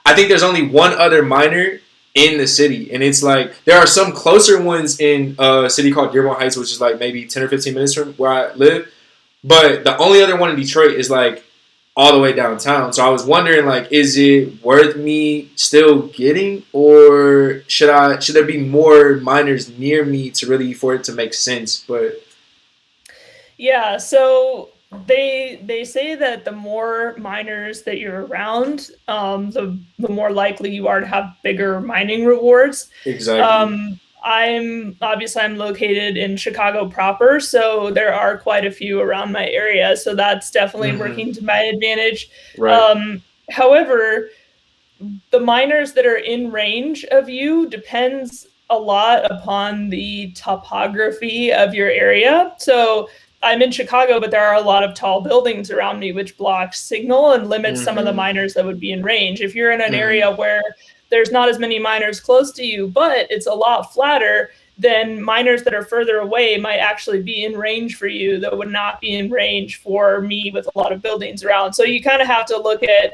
S1: I think there's only one other miner in the city, and it's like there are some closer ones in a city called Dearborn Heights, which is like maybe 10 or 15 minutes from where I live. But the only other one in Detroit is like all the way downtown. So I was wondering, like, is it worth me still getting, or should there be more miners near me to really for it to make sense? But
S2: yeah, so they say that the more miners that you're around, the more likely you are to have bigger mining rewards.
S1: Exactly.
S2: I'm located in Chicago proper, so there are quite a few around my area. So that's definitely working to my advantage.
S1: Right.
S2: However, the miners that are in range of you depends a lot upon the topography of your area. So I'm in Chicago, but there are a lot of tall buildings around me, which blocks signal and limits some of the miners that would be in range. If you're in an area where there's not as many miners close to you, but it's a lot flatter, then miners that are further away might actually be in range for you that would not be in range for me with a lot of buildings around. So you kind of have to look at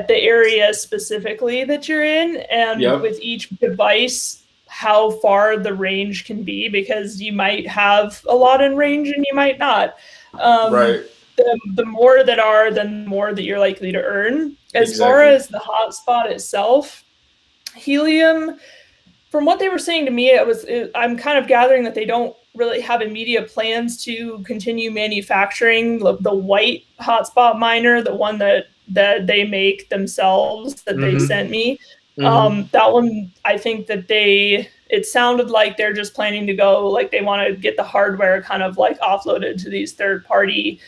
S2: the area specifically that you're in, and with each device, how far the range can be, because you might have a lot in range and you might not.
S1: Right.
S2: The more that are, then the more that you're likely to earn. As far as the hotspot itself, Helium, from what they were saying to me, I'm kind of gathering that they don't really have immediate plans to continue manufacturing the white hotspot miner, the one that they make themselves, that they sent me. That one, I think that it sounded like they're just planning to go, like they want to get the hardware kind of like offloaded to these third party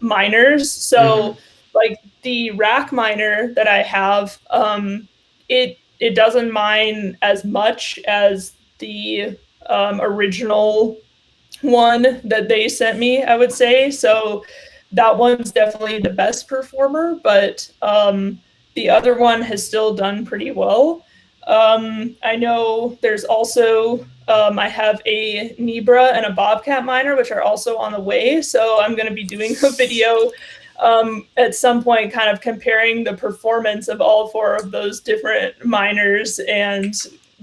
S2: miners. So like the rack miner that I have, it doesn't mine as much as the original one that they sent me, I would say. So that one's definitely the best performer, but the other one has still done pretty well. I know there's also, I have a Nebra and a Bobcat miner, which are also on the way. So I'm going to be doing a video at some point kind of comparing the performance of all 4 of those different miners, and,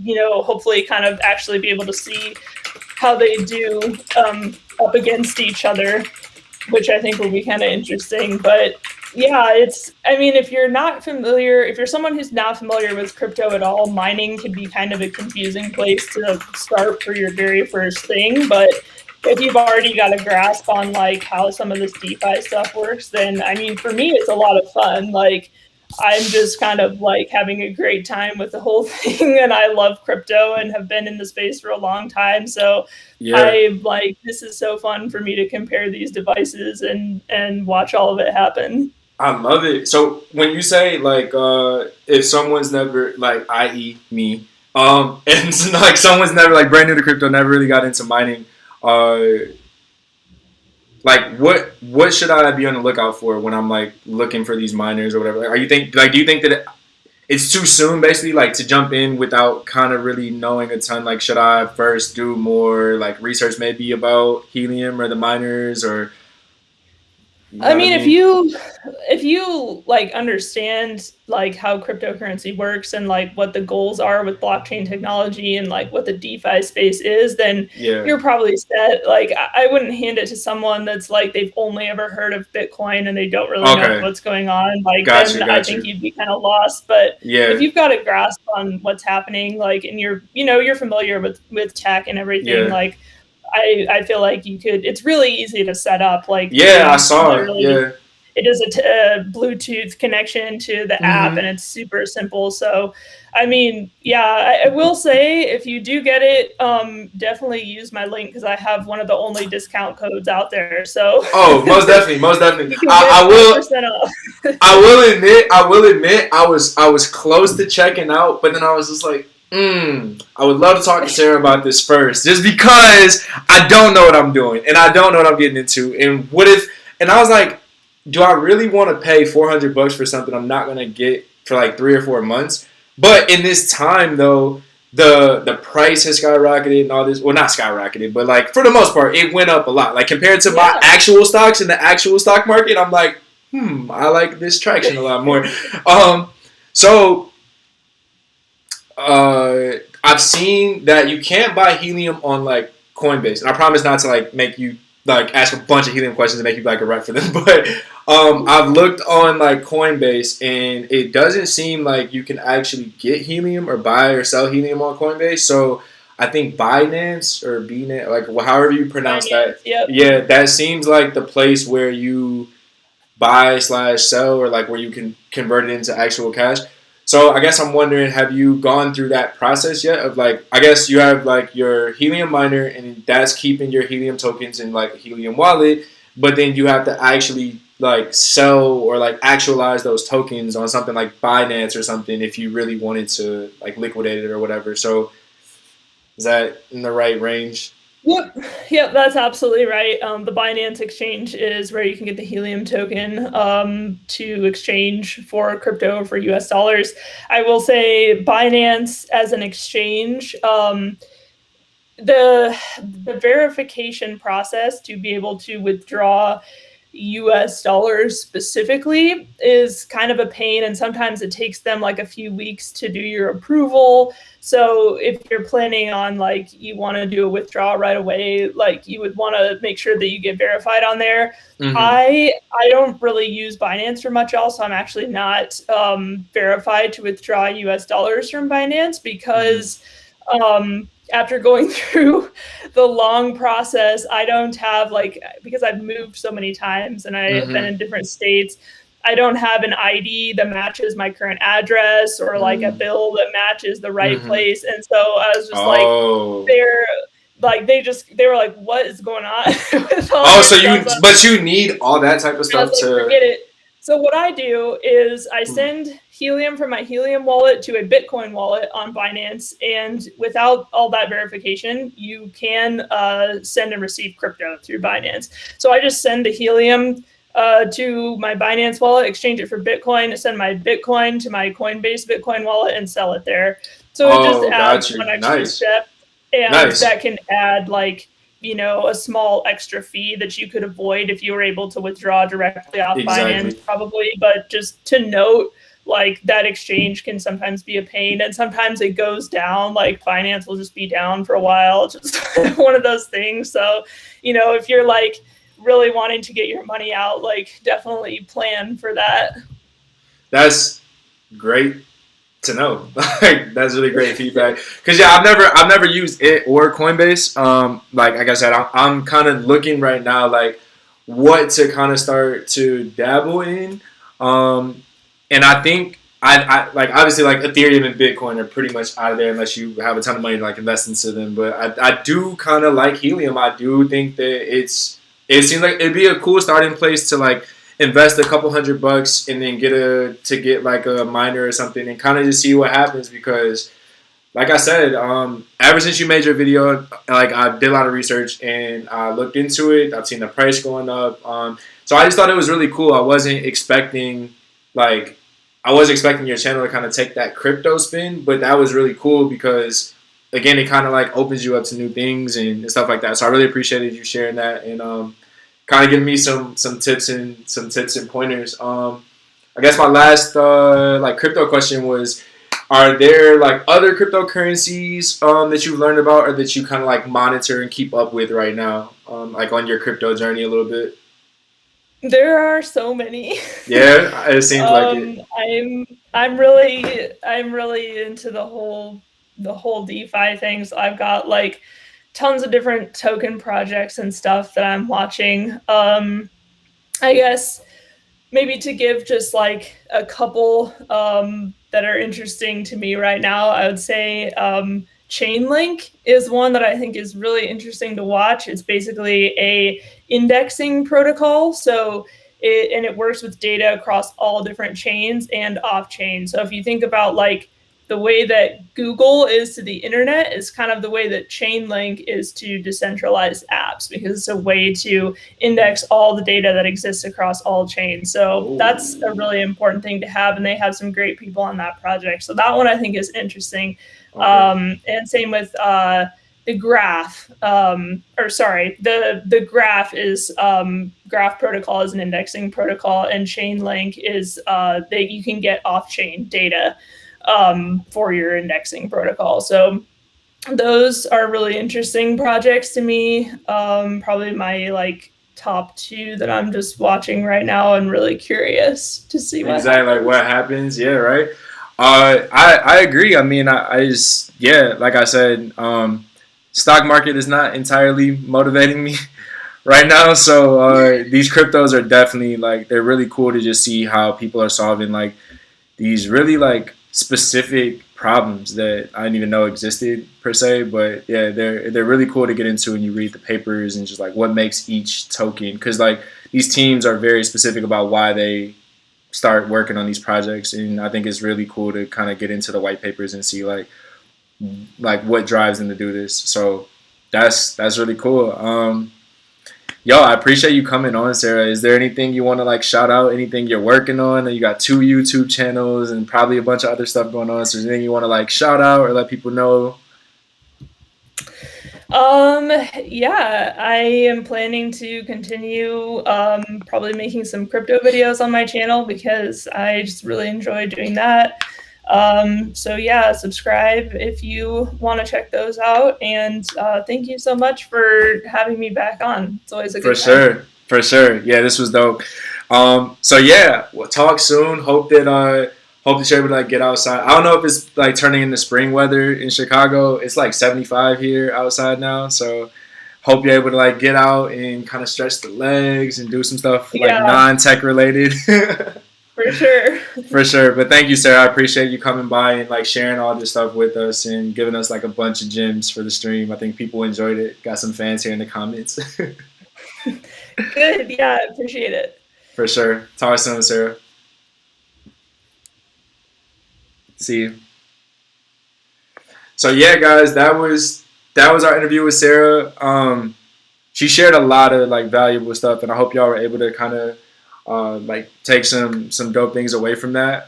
S2: you know, hopefully kind of actually be able to see how they do up against each other, which I think will be kind of interesting. But yeah, if you're someone who's not familiar with crypto at all, mining can be kind of a confusing place to start for your very first thing. But if you've already got a grasp on like how some of this DeFi stuff works, then for me, it's a lot of fun. Like, I'm just kind of like having a great time with the whole thing, and I love crypto and have been in the space for a long time. So this is so fun for me to compare these devices and watch all of it happen.
S1: I love it. So when you say like if someone's never, like, i.e. me, and like someone's never, like, brand new to crypto, never really got into mining, like what should I be on the lookout for when I'm like looking for these miners or whatever? Like, do you think that it's too soon basically like to jump in without kind of really knowing a ton? Like, should I first do more like research maybe about helium or the miners, or you know
S2: I
S1: what I
S2: mean,
S1: mean?
S2: if you like understand like how cryptocurrency works and like what the goals are with blockchain technology and like what the DeFi space is, then
S1: Yeah.
S2: you're probably set. Like I wouldn't hand it to someone that's like they've only ever heard of Bitcoin and they don't really know
S1: Okay.
S2: what's going on. Like
S1: Got
S2: then
S1: you.
S2: I
S1: Got
S2: think
S1: you.
S2: you'd be kind of lost. But if
S1: Yeah.
S2: you've got a grasp on what's happening, like and you're familiar with tech and everything,
S1: Yeah.
S2: like I feel like you could. It's really easy to set up. Like
S1: Yeah. I
S2: you
S1: saw it.
S2: literally just
S1: Yeah.
S2: it does a Bluetooth connection to the app,
S1: Mm-hmm.
S2: and it's super simple. So, I mean, yeah, I will say if you do get it, definitely use my link because I have one of the only discount codes out there. So
S1: Oh, most definitely. Most definitely.
S2: you can get
S1: I will.
S2: 5% off.
S1: I will admit, I was close to checking out, but then I was just like, I would love to talk to Sarah about this first, just because I don't know what I'm doing and I don't know what I'm getting into. And what if? And I was like, do I really want to pay $400 for something I'm not gonna get for like 3 or 4 months? But in this time though, the price has skyrocketed and all this. Well, not skyrocketed, but like for the most part, it went up a lot. Like compared to my
S2: Yeah.
S1: actual stocks in the actual stock market, I'm like, I like this traction a lot more. So I've seen that you can't buy helium on like Coinbase, and I promise not to like make you like ask a bunch of helium questions and make you like a rep for them. But I've looked on like Coinbase, and it doesn't seem like you can actually get helium or buy or sell helium on Coinbase. So I think Binance or Bnet, like however you pronounce that,
S2: Yep.
S1: yeah, that seems like the place where you buy/sell or like where you can convert it into actual cash. So I guess I'm wondering, have you gone through that process yet? Of like, I guess you have like your Helium miner, and that's keeping your Helium tokens in like a Helium wallet, but then you have to actually like sell or like actualize those tokens on something like Binance or something if you really wanted to like liquidate it or whatever. So is that in the right range?
S2: Yep, that's absolutely right. The Binance exchange is where you can get the Helium token to exchange for crypto or for US dollars. I will say Binance as an exchange, the verification process to be able to withdraw US dollars specifically is kind of a pain, and sometimes it takes them like a few weeks to do your approval. So if you're planning on like you want to do a withdrawal right away, like you would want to make sure that you get verified on there.
S1: Mm-hmm.
S2: I don't really use Binance for much else. So I'm actually not verified to withdraw US dollars from Binance because after going through the long process, I don't have like, because I've moved so many times and I have been in different states, I don't have an ID that matches my current address or like a bill that matches the right place. And so I was just they were like, what is going on with all this
S1: So
S2: stuff?
S1: but you need all that type of
S2: I
S1: stuff
S2: was like,
S1: to.
S2: forget it. So what I do is I send Helium from my Helium wallet to a Bitcoin wallet on Binance, and without all that verification, you can send and receive crypto through Binance. So I just send the Helium to my Binance wallet, exchange it for Bitcoin, send my Bitcoin to my Coinbase Bitcoin wallet, and sell it there. So it just adds one extra step, and that can add like a small extra fee that you could avoid if you were able to withdraw directly off Binance, probably. But just to note, like that exchange can sometimes be a pain, and sometimes it goes down. Like Binance will just be down for a while, just one of those things. So, if you're like really wanting to get your money out, like definitely plan for that.
S1: That's great to know. Like that's really great feedback. Because I've never used it or Coinbase. Like I said, I'm kind of looking right now like what to kind of start to dabble in. And I think I like obviously like Ethereum and Bitcoin are pretty much out of there unless you have a ton of money to like invest into them. But I do kind of like Helium. I do think that it seems like it'd be a cool starting place to like invest a couple $100 and then get like a miner or something and kind of just see what happens, because like I said, ever since you made your video, like I did a lot of research and I looked into it. I've seen the price going up. So I just thought it was really cool. Like, I was expecting your channel to kind of take that crypto spin, but that was really cool because, again, it kind of like opens you up to new things and stuff like that. So I really appreciated you sharing that and kind of giving me some tips and pointers. I guess my last like crypto question was, are there like other cryptocurrencies that you've learned about or that you kind of like monitor and keep up with right now, like on your crypto journey a little bit?
S2: There are so many.
S1: Yeah, it seems like it.
S2: I'm really into the whole DeFi thing. So I've got like tons of different token projects and stuff that I'm watching. I guess maybe to give just like a couple that are interesting to me right now, I would say Chainlink is one that I think is really interesting to watch. It's basically a indexing protocol. So it works with data across all different chains and off chain. So if you think about like the way that Google is to the internet is kind of the way that Chainlink is to decentralized apps, because it's a way to index all the data that exists across all chains. So that's a really important thing to have, and they have some great people on that project. So that one I think is interesting.
S1: Okay.
S2: And same with the graph, the graph is graph protocol is an indexing protocol, and Chainlink is that you can get off-chain data for your indexing protocol. So those are really interesting projects to me. Probably my like top two that I'm just watching right now and really curious to see what
S1: Exactly, like
S2: happens.
S1: what happens. Yeah, right. I agree. I mean, I just, yeah, like I said, stock market is not entirely motivating me right now. So these cryptos are definitely like, they're really cool to just see how people are solving like these really like specific problems that I didn't even know existed per se. But yeah, they're really cool to get into when you read the papers and just like what makes each token, because like these teams are very specific about why they start working on these projects, and I think it's really cool to kind of get into the white papers and see like what drives them to do this. So that's really cool. Yo, I appreciate you coming on, Sarah. Is there anything you want to like shout out? Anything you're working on? You got 2 YouTube channels and probably a bunch of other stuff going on. So is there anything you want to like shout out or let people know?
S2: Yeah, I am planning to continue probably making some crypto videos on my channel because I just really enjoy doing that. So yeah, subscribe if you want to check those out. And thank you so much for having me back on. It's always a
S1: For
S2: good time.
S1: sure, for sure. Yeah, this was dope. So yeah, we'll talk soon. Hope that you're able to like get outside. I don't know if it's like turning into spring weather in Chicago. It's like 75 here outside now. So hope you're able to like get out and kind of stretch the legs and do some stuff like
S2: Yeah,
S1: non-tech related.
S2: for sure.
S1: For sure. But thank you, Sarah. I appreciate you coming by and like sharing all this stuff with us and giving us like a bunch of gems for the stream. I think people enjoyed it. Got some fans here in the comments.
S2: Good. Yeah, I appreciate it.
S1: For sure. Talk soon, Sarah. See you. So yeah, guys, that was our interview with Sarah. She shared a lot of like valuable stuff, and I hope y'all were able to kind of like take some dope things away from that.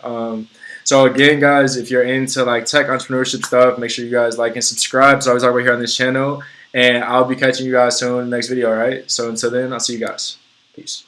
S1: So again, guys, if you're into like tech entrepreneurship stuff, make sure you guys like and subscribe. So always over here on this channel, and I'll be catching you guys soon in the next video. All right. So until then, I'll see you guys. Peace.